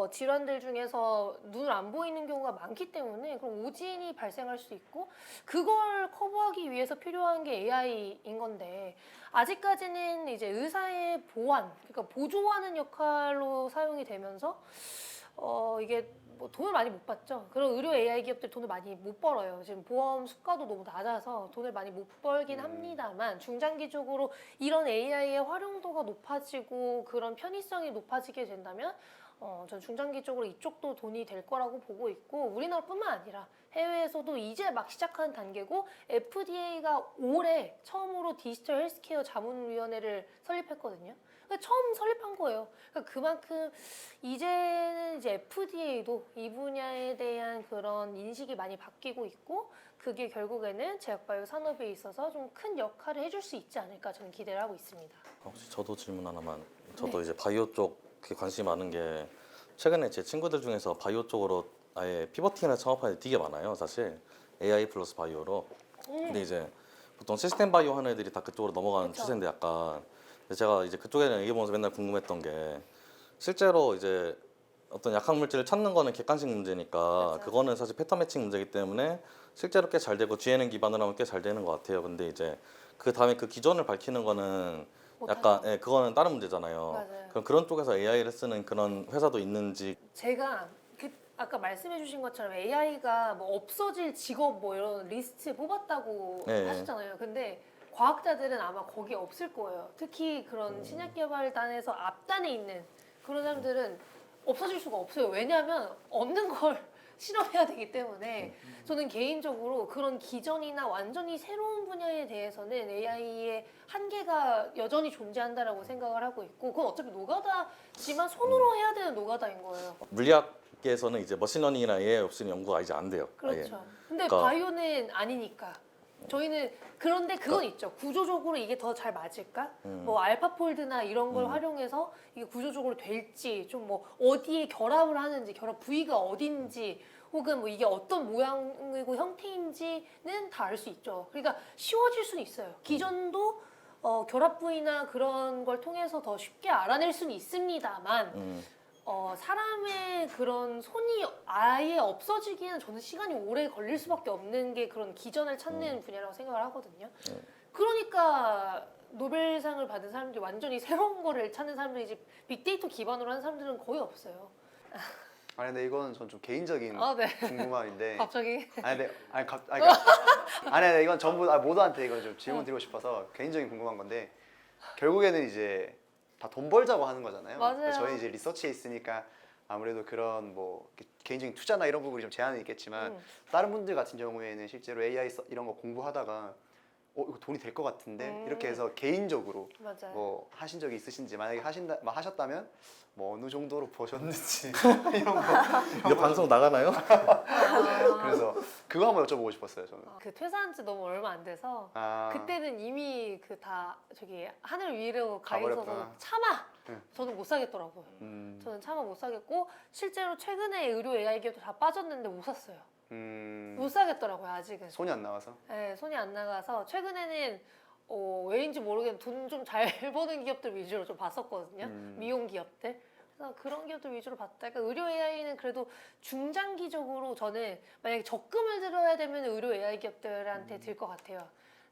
질환들 중에서 눈을 안 보이는 경우가 많기 때문에 그럼 오진이 발생할 수 있고 그걸 커버하기 위해서 필요한 게 AI인 건데 아직까지는 이제 의사의 보완, 그러니까 보조하는 역할로 사용이 되면서 이게 뭐 돈을 많이 못 받죠. 그런 의료 AI 기업들 돈을 많이 못 벌어요. 지금 보험 수가도 너무 낮아서 돈을 많이 못 벌긴 합니다만 중장기적으로 이런 AI의 활용도가 높아지고 그런 편의성이 높아지게 된다면 전 중장기적으로 이쪽도 돈이 될 거라고 보고 있고 우리나라뿐만 아니라 해외에서도 이제 막 시작하는 단계고 FDA가 올해 처음으로 디지털 헬스케어 자문위원회를 설립했거든요. 그러니까 처음 설립한 거예요. 그러니까 그만큼 이제는 이제 FDA도 이 분야에 대한 그런 인식이 많이 바뀌고 있고 그게 결국에는 제약바이오 산업에 있어서 좀 큰 역할을 해줄 수 있지 않을까 저는 기대를 하고 있습니다. 혹시 저도 질문 하나만. 저도 이제 바이오 쪽에 관심이 많은 게 최근에 제 친구들 중에서 바이오 쪽으로 아예 피버팅이나 창업하는 데 되게 많아요. 사실 AI 플러스 바이오로. 근데 이제 보통 시스템 바이오 하는 애들이 다 그쪽으로 넘어가는 그쵸. 추세인데 약간 근데 제가 이제 그쪽에 대한 얘기 보면서 맨날 궁금했던 게 실제로 이제 어떤 약학 물질을 찾는 거는 객관식 문제니까 그쵸. 그거는 사실 패턴 매칭 문제이기 때문에 실제로 꽤 잘 되고 GNN 기반으로 하면 꽤 잘 되는 것 같아요. 근데 이제 그 다음에 그 기전을 밝히는 거는 약간 못하죠. 그거는 다른 문제잖아요. 맞아요. 그럼 그런 쪽에서 AI를 쓰는 그런 회사도 있는지 제가 아까 말씀해주신 것처럼 AI가 뭐 없어질 직업 뭐 이런 리스트에 뽑았다고 네. 하셨잖아요. 근데 과학자들은 아마 거기에 없을 거예요. 특히 그런 신약 개발단에서 앞단에 있는 그런 사람들은 없어질 수가 없어요. 왜냐하면 없는 걸 실험해야 되기 때문에 저는 개인적으로 그런 기존이나 완전히 새로운 분야에 대해서는 AI의 한계가 여전히 존재한다라고 생각을 하고 있고 그건 어차피 노가다지만 손으로 해야 되는 노가다인 거예요. 물리학계에서는 이제 머신러닝이나 AI 없이는 연구가 이제 안 돼요. 아예. 그렇죠. 근데 그러니까- 바이오는 아니니까. 저희는 그런데 그건 있죠. 구조적으로 이게 더 잘 맞을까? 뭐 알파폴드나 이런 걸 활용해서 이게 구조적으로 될지 좀 뭐 어디에 결합을 하는지 결합 부위가 어딘지 혹은 뭐 이게 어떤 모양이고 형태인지는 다 알 수 있죠. 그러니까 쉬워질 수는 있어요. 기존도 결합 부위나 그런 걸 통해서 더 쉽게 알아낼 수는 있습니다만 사람의 그런 손이 아예 없어지기에는 저는 시간이 오래 걸릴 수밖에 없는 게 그런 기전을 찾는 분야라고 생각을 하거든요. 그러니까 노벨상을 받은 사람들이 완전히 새로운 거를 찾는 사람들이지 빅데이터 기반으로 하는 사람들은 거의 없어요. 아니 근데 이거는 전 좀 개인적인 아, 네. 궁금함인데. 갑자기 아니 근데 아니 이건 전부 모두한테 이건 좀 질문 드리고 싶어서 개인적인 궁금한 건데 결국에는 이제 다 돈 벌자고 하는 거잖아요. 맞아요. 그래서 저희 이제 리서치에 있으니까 아무래도 그런 뭐 개인적인 투자나 이런 부분이 좀 제한은 있겠지만 다른 분들 같은 경우에는 실제로 AI 이런 거 공부하다가 이거 돈이 될 것 같은데 이렇게 해서 개인적으로 맞아요. 뭐 하신 적이 있으신지 만약에 하셨다면 뭐 어느 정도로 버셨는지 이런 거 이거 방송 나가나요? 그래서 그거 한번 여쭤보고 싶었어요 저는. 그 퇴사한 지 너무 얼마 안 돼서 아, 그때는 이미 그 다 저기 하늘 위로 가 있어서 가버렸구나. 차마 응. 저는 못 사겠더라고요. 음, 저는 차마 못 사겠고 실제로 최근에 의료 AI 기업도 다 빠졌는데 못 샀어요. 못 사겠더라고요 아직은. 손이 안 나와서. 네, 손이 안 나가서 최근에는 왜인지 모르겠는데 돈 좀 잘 버는 기업들 위주로 좀 봤었거든요. 미용 기업들. 그래서 그런 기업들 위주로 봤다가 의료 AI는 그래도 중장기적으로 저는 만약에 적금을 들어야 되면 의료 AI 기업들한테 들 것 같아요.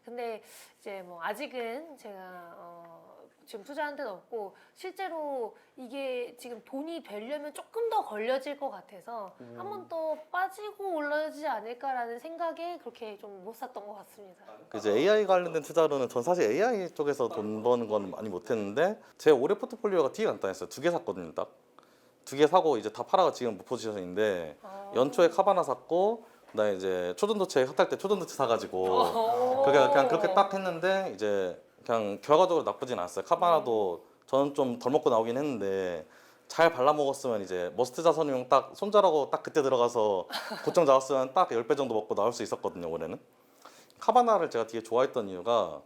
근데 이제 뭐 아직은 제가 지금 투자한 데는 없고 실제로 이게 지금 돈이 되려면 조금 더 걸려질 것 같아서 한 번 더 빠지고 올라오지 않을까라는 생각에 그렇게 좀 못 샀던 것 같습니다. 그 이제 AI 관련된 투자로는 전 사실 AI 쪽에서 돈 버는 건 많이 못했는데 제 올해 포트폴리오가 되게 간단했어요. 2개 샀거든요, 딱. 2개 사고 이제 다 팔아가 지금 포지션인데 연초에 카바나 샀고 그다음에 이제 초전도체 핫할 때 초전도체 사가지고 그냥 그렇게 딱 했는데 이제 그냥 결과적으로 나쁘진 않았어요. 카바나도 저는 좀 덜 먹고 나오긴 했는데 잘 발라 먹었으면 이제 머스트 자선용 딱 손절하고 딱 그때 들어가서 고점 잡았으면 딱 10배 정도 먹고 나올 수 있었거든요, 올해는. 카바나를 제가 되게 좋아했던 이유가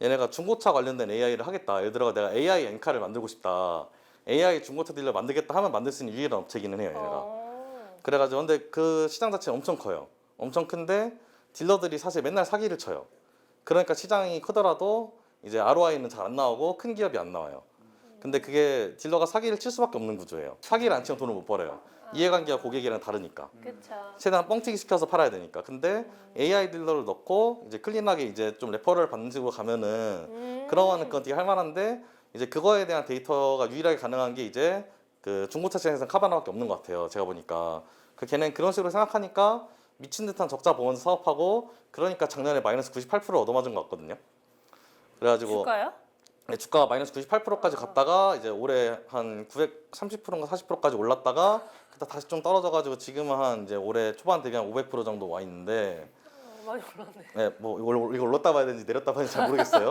얘네가 중고차 관련된 AI를 하겠다. 예를 들어 내가 AI 엔카를 만들고 싶다. AI 중고차 딜러 만들겠다 하면 만들 수 있는 유일한 업체기는 해요, 얘네가. 그래가지고 근데 그 시장 자체는 엄청 커요. 엄청 큰데 딜러들이 사실 맨날 사기를 쳐요. 그러니까 시장이 크더라도 이제 ROI는 잘 안 나오고 큰 기업이 안 나와요. 근데 그게 딜러가 사기를 칠 수밖에 없는 구조예요. 사기를 안 치면 돈을 못 벌어요. 이해관계가 고객이랑 다르니까. 그렇죠. 최대한 뻥튀기 시켜서 팔아야 되니까. 근데 AI 딜러를 넣고 이제 클린하게 이제 좀 레퍼럴 받는 식으로 가면은 그런 건 되게 할 만한데 이제 그거에 대한 데이터가 유일하게 가능한 게 이제 그 중고차 시장에서는 카바나밖에 없는 것 같아요. 제가 보니까. 걔는 그런 식으로 생각하니까 미친 듯한 적자 보면서 사업하고 그러니까 작년에 마이너스 98% 얻어맞은 것 같거든요. 그래가지고 줄까요? 네, 주가가 마이너스 98%까지 갔다가 이제 올해 한 930%인가 40%까지 올랐다가 그때 다시 좀 떨어져가지고 지금은 한 이제 올해 초반 대비 한 500% 정도 와 있는데 많이 올랐네. 네, 뭐 이걸 올랐다 봐야 되는지 내렸다 봐야 되는지 잘 모르겠어요.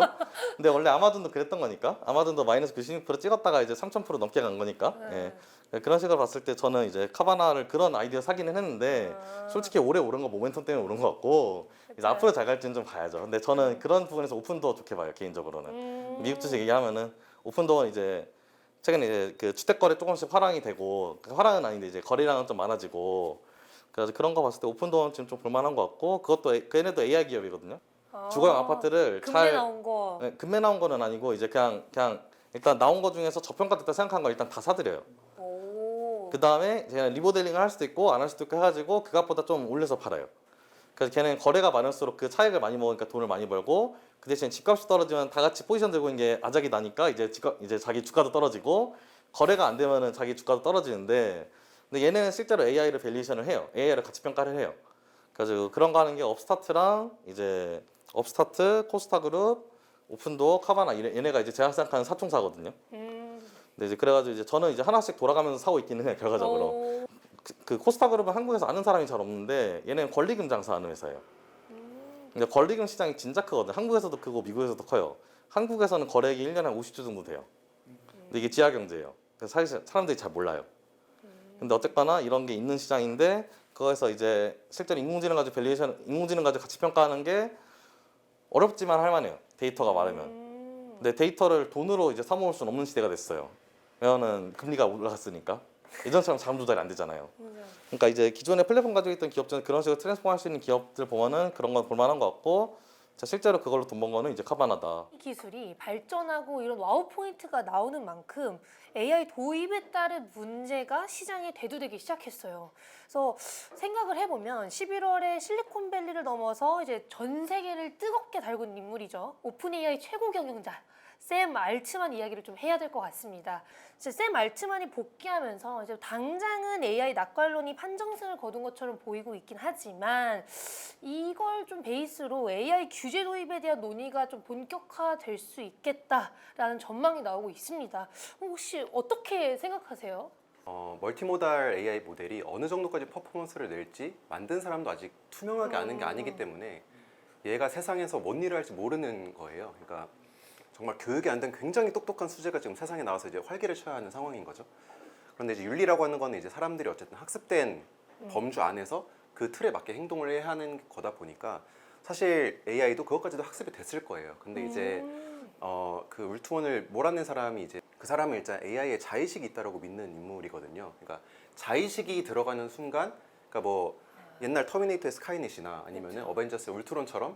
근데 원래 아마존도 그랬던 거니까 아마존도 마이너스 96% 찍었다가 이제 3000% 넘게 간 거니까 예. 그런 식으로 봤을 때 저는 이제 카바나를 그런 아이디어 사기는 했는데 솔직히 올해 오른 거 모멘텀 때문에 오른 것 같고 이제 앞으로 잘 갈지는 좀 봐야죠. 근데 저는 그런 부분에서 오픈도어 좋게 봐요, 개인적으로는. 미국 주식 얘기하면은 오픈도어는 이제 최근에 이제 그 주택 거래 조금씩 화랑이 되고 화랑은 아닌데 이제 거래량은 좀 많아지고 그래서 그런 거 봤을 때 오픈도어는 지금 좀 볼만한 것 같고 그것도 걔네도 AI 기업이거든요. 주거용 아파트를 금매 나온 거. 네, 금매 나온 거는 아니고 이제 그냥 일단 나온 거 중에서 저평가됐다 생각한 거 일단 다 사드려요. 오. 그 다음에 그냥 리모델링을 할 수도 있고 안 할 수도 있고 해가지고 그 값보다 좀 올려서 팔아요. 그래서 걔는 거래가 많을수록 그 차익을 많이 먹으니까 돈을 많이 벌고 그 대신 집값이 떨어지면 다 같이 포지션 들고 있는 게 아작이 나니까 이제 자기 주가도 떨어지고 거래가 안 되면은 자기 주가도 떨어지는데 근데 얘는 실제로 AI를 밸류에이션을 해요. AI를 가치 평가를 해요. 그래서 그런 거 하는 게 업스타트랑 이제 업스타트, 코스타그룹, 오픈도어, 카바나 얘네가 이제 제가 생각하는 사총사거든요. 근데 이제 그래가지고 이제 저는 이제 하나씩 돌아가면서 사고 있기는 해요. 결과적으로. 오. 그 코스타그룹은 한국에서 아는 사람이 잘 없는데 얘는 권리금 장사하는 회사예요. 근데 권리금 시장이 진짜 크거든. 한국에서도 크고 미국에서도 커요. 한국에서는 거래액이 1년에 한 50조 정도 돼요. 근데 이게 지하 경제예요. 그래서 사실 사람들이 잘 몰라요. 근데 어쨌거나 이런 게 있는 시장인데 그거에서 이제 실제로 인공지능 가지고 밸류에이션, 인공지능 가지고 가치 평가하는 게 어렵지만 할만해요. 데이터가 많으면. 근데 데이터를 돈으로 이제 사모을 수는 없는 시대가 됐어요. 왜냐면은 금리가 올라갔으니까. 예전처럼 자금 조달이 안 되잖아요. 그러니까 이제 기존에 플랫폼 가지고 있던 기업들은 그런 식으로 트랜스폼 할 수 있는 기업들 보면은 그런 건 볼만한 것 같고 자, 실제로 그걸로 돈 번 거는 이제 카바나다. 이 기술이 발전하고 이런 와우 포인트가 나오는 만큼 AI 도입에 따른 문제가 시장에 대두되기 시작했어요. 그래서 생각을 해보면 11월에 실리콘밸리를 넘어서 이제 전 세계를 뜨겁게 달군 인물이죠. 오픈 AI 최고 경영자 샘 알트만 이야기를 좀 해야 될 것 같습니다. 이제 샘 알트만이 복귀하면서 이제 당장은 AI 낙관론이 판정승을 거둔 것처럼 보이고 있긴 하지만 이걸 좀 베이스로 AI 규제 도입에 대한 논의가 좀 본격화될 수 있겠다라는 전망이 나오고 있습니다. 혹시 어떻게 생각하세요? 멀티모달 AI 모델이 어느 정도까지 퍼포먼스를 낼지 만든 사람도 아직 투명하게 아는 게 아니기 때문에 얘가 세상에서 뭔 일을 할지 모르는 거예요. 그러니까 정말 교육이 안 된 굉장히 똑똑한 수재가 지금 세상에 나와서 이제 활기를 쳐야 하는 상황인 거죠. 그런데 이제 윤리라고 하는 거는 이제 사람들이 어쨌든 학습된 범주 안에서 그 틀에 맞게 행동을 해야 하는 거다 보니까 사실 AI도 그것까지도 학습이 됐을 거예요. 근데 이제 그 울트원을 몰아낸 사람이 이제 그 사람은 일단 AI에 자의식이 있다라고 믿는 인물이거든요. 그러니까 자의식이 들어가는 순간, 그러니까 뭐 옛날 터미네이터의 스카이넷이나 아니면은 어벤져스 울트론처럼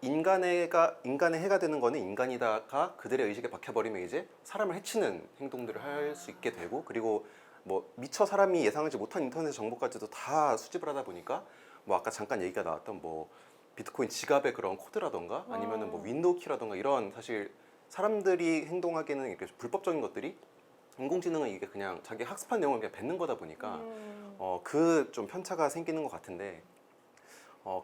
인간의 해가 되는 거는 인간이다가 그들의 의식에 박혀버리면 이제 사람을 해치는 행동들을 할 수 있게 되고 그리고 뭐 미처 사람이 예상하지 못한 인터넷 정보까지도 다 수집을 하다 보니까 뭐 아까 잠깐 얘기가 나왔던 뭐 비트코인 지갑의 그런 코드라던가 아니면은 뭐 윈도우 키라던가 이런 사실 사람들이 행동하기에는 이렇게 불법적인 것들이 인공지능은 이게 그냥 자기 학습한 내용을 그냥 뱉는 거다 보니까 그 좀 편차가 생기는 것 같은데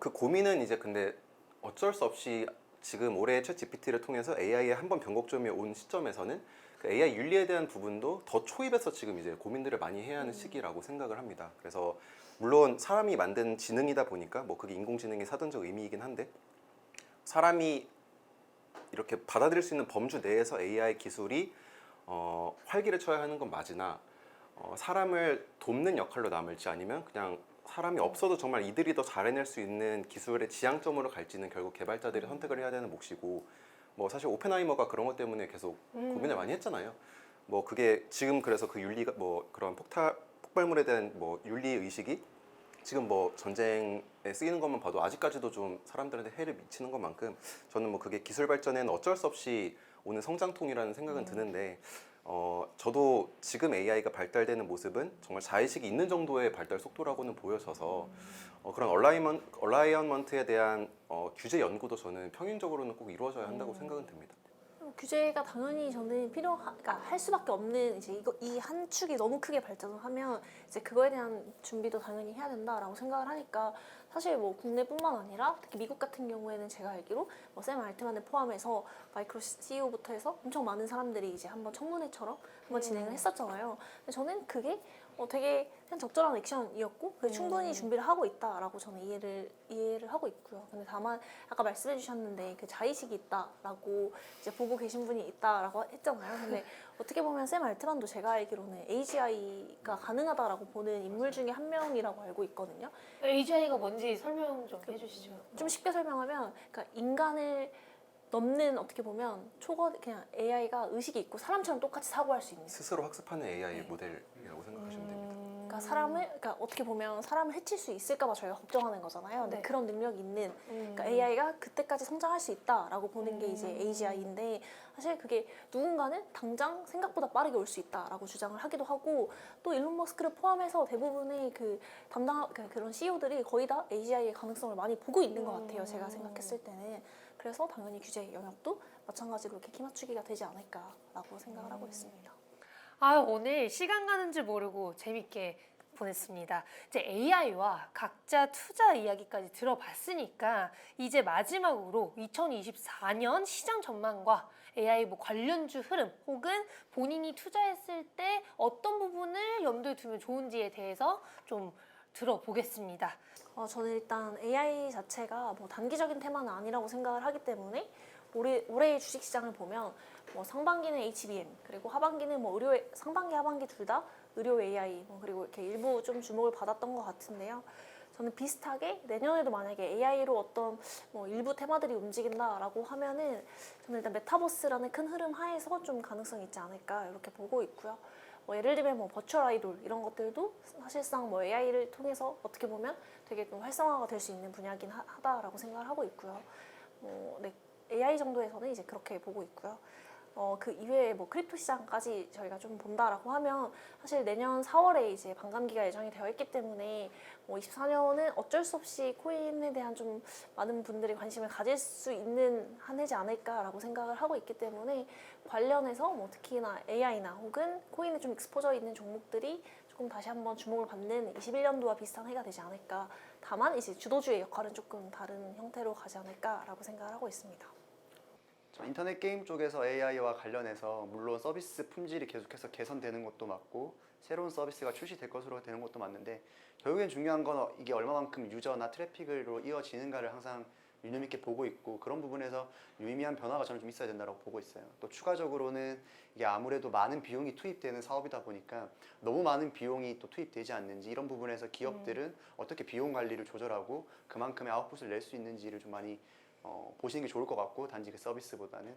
그 고민은 이제 근데 어쩔 수 없이 지금 올해 챗 GPT를 통해서 AI에 한번 변곡점이 온 시점에서는 그 AI 윤리에 대한 부분도 더 초입해서 지금 이제 고민들을 많이 해야 하는 시기라고 생각을 합니다. 그래서 물론 사람이 만든 지능이다 보니까 뭐 그게 인공지능의 사전적 의미이긴 한데 사람이 이렇게 받아들일 수 있는 범주 내에서 AI 기술이 활기를 쳐야 하는 건 맞으나 사람을 돕는 역할로 남을지 아니면 그냥 사람이 없어도 정말 이들이 더 잘해낼 수 있는 기술의 지향점으로 갈지는 결국 개발자들이 선택을 해야 되는 몫이고 뭐 사실 오펜하이머가 그런 것 때문에 계속 고민을 많이 했잖아요. 뭐 그게 지금 그래서 그 윤리가 뭐 그런 폭발물에 대한 뭐 윤리 의식이 지금 뭐 전쟁에 쓰이는 것만 봐도 아직까지도 좀 사람들한테 해를 미치는 것만큼 저는 뭐 그게 기술 발전에는 어쩔 수 없이 오는 성장통이라는 생각은 드는데 저도 지금 AI가 발달되는 모습은 정말 자의식이 있는 정도의 발달 속도라고는 보여져서 그런 얼라이언먼트에 대한 규제 연구도 저는 평행적으로는 꼭 이루어져야 한다고 생각은 듭니다. 규제가 당연히 저는 그러니까 할 수밖에 없는 이제 이 한 축이 너무 크게 발전을 하면 이제 그거에 대한 준비도 당연히 해야 된다라고 생각을 하니까 사실 뭐 국내뿐만 아니라 특히 미국 같은 경우에는 제가 알기로 뭐 샘 알트만을 포함해서 마이크로 CEO부터 해서 엄청 많은 사람들이 이제 한번 청문회처럼 한번 진행을 했었잖아요. 근데 저는 그게 되게 그냥 적절한 액션이었고 충분히 준비를 하고 있다라고 저는 이해를 하고 있고요. 근데 다만 아까 말씀해 주셨는데 그 자의식이 있다라고 이제 보고 계신 분이 있다라고 했잖아요. 근데 어떻게 보면 샘 알트만도 제가 알기로는 AGI가 가능하다라고 보는 인물 중에 한 명이라고 알고 있거든요. AGI가 뭔지 설명 좀 해주시죠. 좀 쉽게 설명하면 그러니까 인간을 넘는 어떻게 보면 그냥 AI가 의식이 있고 사람처럼 똑같이 사고할 수 있는 스스로 학습하는 AI 모델이라고 생각하시면 됩니다. 그러니까 그러니까 어떻게 보면 사람을 해칠 수 있을까봐 저희가 걱정하는 거잖아요. 근데 네. 그런 능력이 있는, 그러니까 AI가 그때까지 성장할 수 있다라고 보는 게 이제 AGI인데, 사실 그게 누군가는 당장 생각보다 빠르게 올 수 있다라고 주장을 하기도 하고, 또 일론 머스크를 포함해서 대부분의 그런 CEO들이 거의 다 AGI의 가능성을 많이 보고 있는 것 같아요. 제가 생각했을 때는. 그래서 당연히 규제 영역도 마찬가지로 이렇게 키 맞추기가 되지 않을까라고 생각을 하고 있습니다. 아, 오늘 시간 가는 줄 모르고 재밌게 보냈습니다. 이제 AI와 각자 투자 이야기까지 들어봤으니까 이제 마지막으로 2024년 시장 전망과 AI 뭐 관련주 흐름 혹은 본인이 투자했을 때 어떤 부분을 염두에 두면 좋은지에 대해서 좀 들어보겠습니다. 저는 일단 AI 자체가 뭐 단기적인 테마는 아니라고 생각을 하기 때문에 올해의 주식시장을 보면 뭐 상반기는 HBM 그리고 하반기는 뭐 상반기 하반기 둘 다 의료 AI 뭐 그리고 이렇게 일부 좀 주목을 받았던 것 같은데요. 저는 비슷하게 내년에도 만약에 AI로 어떤 뭐 일부 테마들이 움직인다라고 하면은 저는 일단 메타버스라는 큰 흐름 하에서 좀 가능성이 있지 않을까 이렇게 보고 있고요. 뭐 예를 들면 뭐 버추얼 아이돌 이런 것들도 사실상 뭐 AI를 통해서 어떻게 보면 되게 좀 활성화가 될 수 있는 분야긴 하다라고 생각을 하고 있고요. 네, AI 정도에서는 이제 그렇게 보고 있고요. 그 이외에 뭐 크립토 시장까지 저희가 좀 본다라고 하면 사실 내년 4월에 이제 반감기가 예정이 되어 있기 때문에 뭐 24년은 어쩔 수 없이 코인에 대한 좀 많은 분들이 관심을 가질 수 있는 한 해지 않을까라고 생각을 하고 있기 때문에 관련해서 뭐 특히나 AI나 혹은 코인에 좀 익스포저 있는 종목들이 조금 다시 한번 주목을 받는 21년도와 비슷한 해가 되지 않을까. 다만 이제 주도주의 역할은 조금 다른 형태로 가지 않을까라고 생각을 하고 있습니다. 인터넷 게임 쪽에서 AI와 관련해서 물론 서비스 품질이 계속해서 개선되는 것도 맞고 새로운 서비스가 출시될 것으로 되는 것도 맞는데 결국엔 중요한 건 이게 얼마만큼 유저나 트래픽으로 이어지는가를 항상 유념 있게 보고 있고 그런 부분에서 유의미한 변화가 저는 좀 있어야 된다고 보고 있어요. 또 추가적으로는 이게 아무래도 많은 비용이 투입되는 사업이다 보니까 너무 많은 비용이 또 투입되지 않는지 이런 부분에서 기업들은 어떻게 비용 관리를 조절하고 그만큼의 아웃풋을 낼 수 있는지를 좀 많이 보시는 게 좋을 것 같고 단지 그 서비스보다는.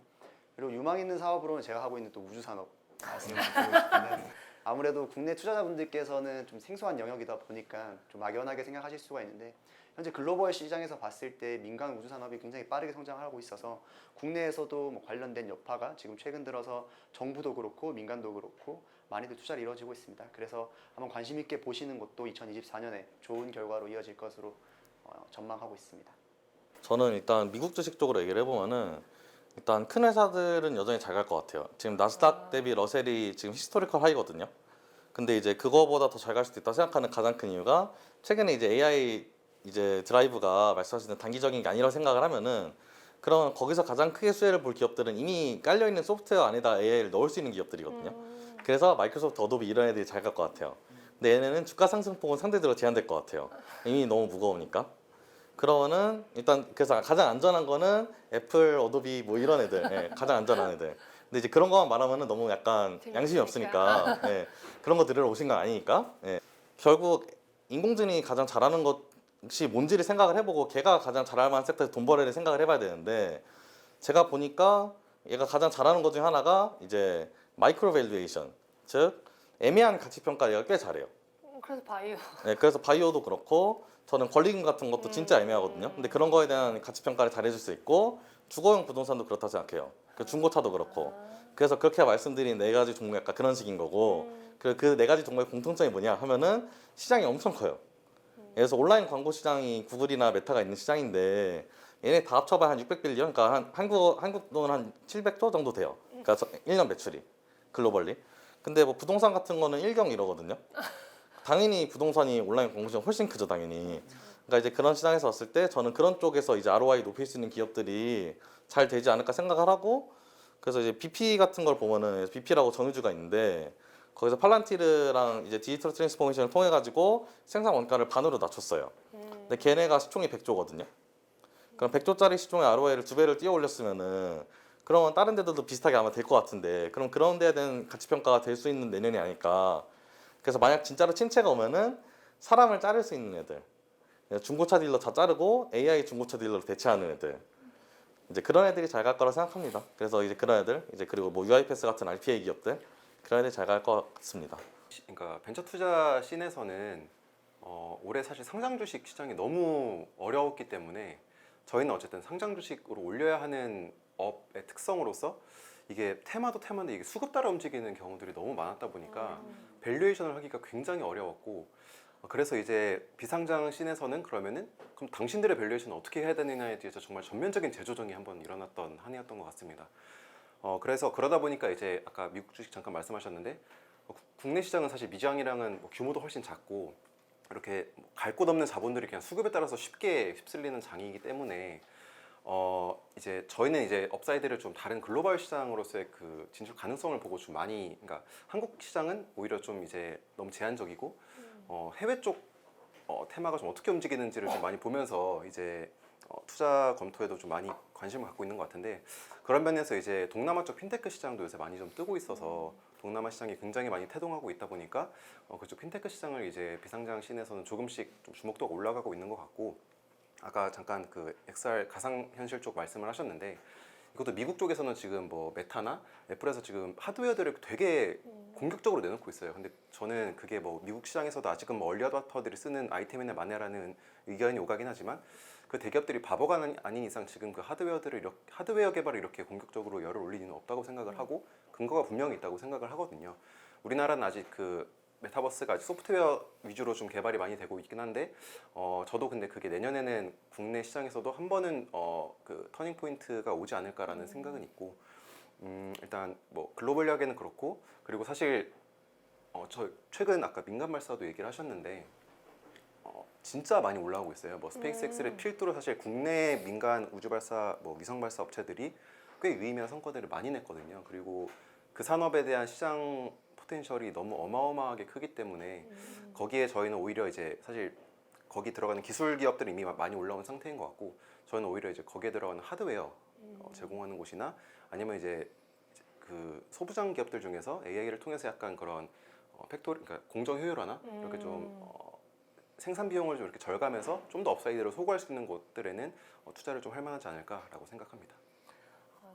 그리고 유망 있는 사업으로는 제가 하고 있는 또 우주 산업 말씀을 드리고 싶은데 아무래도 국내 투자자분들께서는 좀 생소한 영역이다 보니까 좀 막연하게 생각하실 수가 있는데 현재 글로벌 시장에서 봤을 때 민간 우주 산업이 굉장히 빠르게 성장하고 있어서 국내에서도 뭐 관련된 여파가 지금 최근 들어서 정부도 그렇고 민간도 그렇고 많이들 투자를 이루어지고 있습니다. 그래서 한번 관심 있게 보시는 것도 2024년에 좋은 결과로 이어질 것으로 전망하고 있습니다. 저는 일단 미국 주식 쪽으로 얘기를 해보면은 일단 큰 회사들은 여전히 잘 갈 것 같아요. 지금 나스닥 대비 러셀이 지금 히스토리컬 하이거든요. 근데 이제 그거보다 더 잘 갈 수도 있다 생각하는 가장 큰 이유가 최근에 이제 AI 이제 드라이브가 말씀하시는 단기적인 게 아니라고 생각을 하면은 그런 거기서 가장 크게 수혜를 볼 기업들은 이미 깔려 있는 소프트웨어 안에다 AI를 넣을 수 있는 기업들이거든요. 그래서 마이크로소프트, 어도비 이런 애들이 잘 갈 것 같아요. 근데 얘네는 주가 상승폭은 상대적으로 제한될 것 같아요. 이미 너무 무거우니까. 그러면은 일단 그래서 가장 안전한 거는 애플, 어도비 뭐 이런 애들, 예, 가장 안전한 애들. 근데 이제 그런 것만 말하면은 너무 약간 양심이 없으니까 예, 그런 거 들으러 오신 건 아니니까. 예. 결국 인공지능이 가장 잘하는 것이 뭔지를 생각을 해보고 걔가 가장 잘할 만한 섹터에서 돈 벌어야 생각을 해봐야 되는데 제가 보니까 얘가 가장 잘하는 것 중에 하나가 이제 마이크로 밸류에이션, 즉 애매한 가치 평가 얘가 꽤 잘해요. 그래서 바이오. 네, 그래서 바이오도 그렇고 저는 권리금 같은 것도 진짜 애매하거든요. 근데 그런 거에 대한 가치 평가를 잘해줄 수 있고 주거용 부동산도 그렇다 생각해요. 그 중고차도 그렇고. 그래서 그렇게 말씀드린 네 가지 종목 약간 그런 식인 거고 그 네 가지 종목의 공통점이 뭐냐 하면은 시장이 엄청 커요. 그래서 온라인 광고 시장이 구글이나 메타가 있는 시장인데 얘네 다 합쳐봐야 한 600빌리언, 그러니까 한 한국 돈 한 700조 정도 돼요. 그러니까 1년 매출이 글로벌리. 근데 뭐 부동산 같은 거는 1경 이러거든요. 당연히 부동산이 온라인 광고 시장 훨씬 크죠, 당연히. 그러니까 이제 그런 시장에서 왔을 때 저는 그런 쪽에서 이제 ROI 높일 수 있는 기업들이 잘 되지 않을까 생각을 하고 그래서 이제 BP 같은 걸 보면은 BP라고 정유주가 있는데 거기서 팔란티르랑 이제 디지털 트랜스포메이션을 통해 가지고 생산 원가를 반으로 낮췄어요. 근데 걔네가 시총이 100조거든요. 그럼 100조짜리 시총의 ROI를 2배를 띄워 올렸으면은 그러면 다른 데들도 비슷하게 아마 될 것 같은데 그럼 그런 데에 대한 가치 평가가 될 수 있는 내년이 아닐까. 그래서 만약 진짜로 침체가 오면은 사람을 자를 수 있는 애들, 중고차 딜러 다 자르고 AI 중고차 딜러로 대체하는 애들, 이제 그런 애들이 잘 갈 거라 생각합니다. 그래서 이제 그런 애들, 이제 그리고 뭐 UiPath 같은 RPA 기업들, 그래야 잘 갈 것 같습니다. 그러니까 벤처 투자 씬에서는 올해 사실 상장 주식 시장이 너무 어려웠기 때문에 저희는 어쨌든 상장 주식으로 올려야 하는 업의 특성으로서 이게 테마도 테마인데 이게 수급 따라 움직이는 경우들이 너무 많았다 보니까 밸류에이션을 하기가 굉장히 어려웠고, 그래서 이제 비상장 씬에서는 그러면은 그럼 당신들의 밸류에이션을 어떻게 해야 되느냐에 대해서 정말 전면적인 재조정이 한번 일어났던 한 해였던 것 같습니다. 그래서 그러다 보니까 이제 아까 미국 주식 잠깐 말씀하셨는데 국내 시장은 사실 미장이랑은 뭐 규모도 훨씬 작고 이렇게 갈 곳 없는 자본들이 그냥 수급에 따라서 쉽게 휩쓸리는 장이기 때문에 이제 저희는 이제 업사이드를 좀 다른 글로벌 시장으로서의 그 진출 가능성을 보고 좀 많이, 그러니까 한국 시장은 오히려 좀 이제 너무 제한적이고 해외 쪽 테마가 좀 어떻게 움직이는지를 좀 많이 보면서 이제 투자 검토에도 좀 많이 관심을 갖고 있는 것 같은데, 그런 면에서 이제 동남아 쪽 핀테크 시장도 요새 많이 좀 뜨고 있어서 동남아 시장이 굉장히 많이 태동하고 있다 보니까 그쪽 핀테크 시장을 이제 비상장 씬에서는 조금씩 좀 주목도가 올라가고 있는 것 같고, 아까 잠깐 그 XR 가상현실 쪽 말씀을 하셨는데 이것도 미국 쪽에서는 지금 뭐 메타나 애플에서 지금 하드웨어들을 되게 공격적으로 내놓고 있어요. 근데 저는 그게 뭐 미국 시장에서도 아직은 뭐 얼리 어답터들이 쓰는 아이템이나 마네라는 의견이 오가긴 하지만 그 대기업들이 바보가 아닌 이상 지금 그 하드웨어 개발을 이렇게 공격적으로 열을 올릴 리는 없다고 생각을 하고 근거가 분명히 있다고 생각을 하거든요. 우리나라는 아직 그 메타버스가 아직 소프트웨어 위주로 좀 개발이 많이 되고 있긴 한데 저도 근데 그게 내년에는 국내 시장에서도 한 번은 그 터닝 포인트가 오지 않을까라는 생각은 있고, 일단 뭐 글로벌하게는 그렇고, 그리고 사실 저 최근 아까 민간 발사도 얘기를 하셨는데 진짜 많이 올라오고 있어요. 뭐 스페이스X를 필두로 사실 국내 민간 우주 발사 뭐 위성 발사 업체들이 꽤 유의미한 성과들을 많이 냈거든요. 그리고 그 산업에 대한 시장 포텐셜이 너무 어마어마하게 크기 때문에 거기에 저희는 오히려 이제 사실 거기 들어가는 기술 기업들이 이미 많이 올라온 상태인 것 같고, 저희는 오히려 이제 거기에 들어가는 하드웨어 제공하는 곳이나 아니면 이제 그 소부장 기업들 중에서 AI를 통해서 약간 그런 팩토리, 그러니까 공정 효율화나 이렇게 좀 생산 비용을 좀 이렇게 절감해서 좀 더 업사이드로 소구할 수 있는 곳들에는 투자를 좀 할 만하지 않을까라고 생각합니다.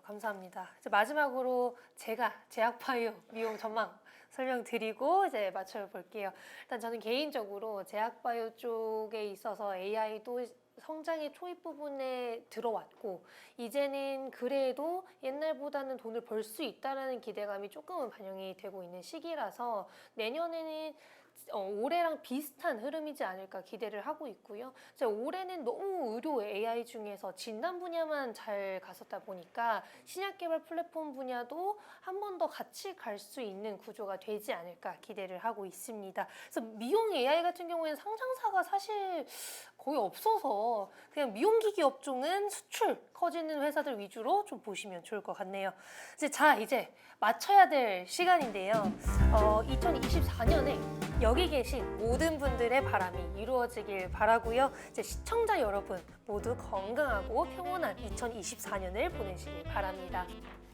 감사합니다. 이제 마지막으로 제가 제약바이오 미용 전망 설명드리고 이제 맞춰볼게요. 일단 저는 개인적으로 제약바이오 쪽에 있어서 AI도 성장의 초입 부분에 들어왔고 이제는 그래도 옛날보다는 돈을 벌 수 있다라는 기대감이 조금은 반영이 되고 있는 시기라서 내년에는 올해랑 비슷한 흐름이지 않을까 기대를 하고 있고요. 올해는 너무 의료 AI 중에서 진단 분야만 잘 갔었다 보니까 신약 개발 플랫폼 분야도 한 번 더 같이 갈 수 있는 구조가 되지 않을까 기대를 하고 있습니다. 그래서 미용 AI 같은 경우에는 상장사가 사실 거의 없어서 그냥 미용기기 업종은 수출 커지는 회사들 위주로 좀 보시면 좋을 것 같네요. 이제 맞춰야 될 시간인데요. 2024년에 여기 계신 모든 분들의 바람이 이루어지길 바라고요. 시청자 여러분 모두 건강하고 평온한 2024년을 보내시길 바랍니다.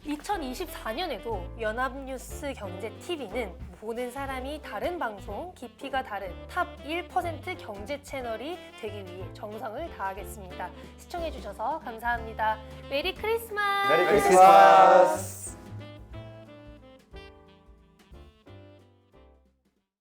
2024년에도 연합뉴스 경제TV는 보는 사람이 다른 방송, 깊이가 다른 탑 1% 경제 채널이 되기 위해 정성을 다하겠습니다. 시청해주셔서 감사합니다. 메리 크리스마스! 메리 크리스마스!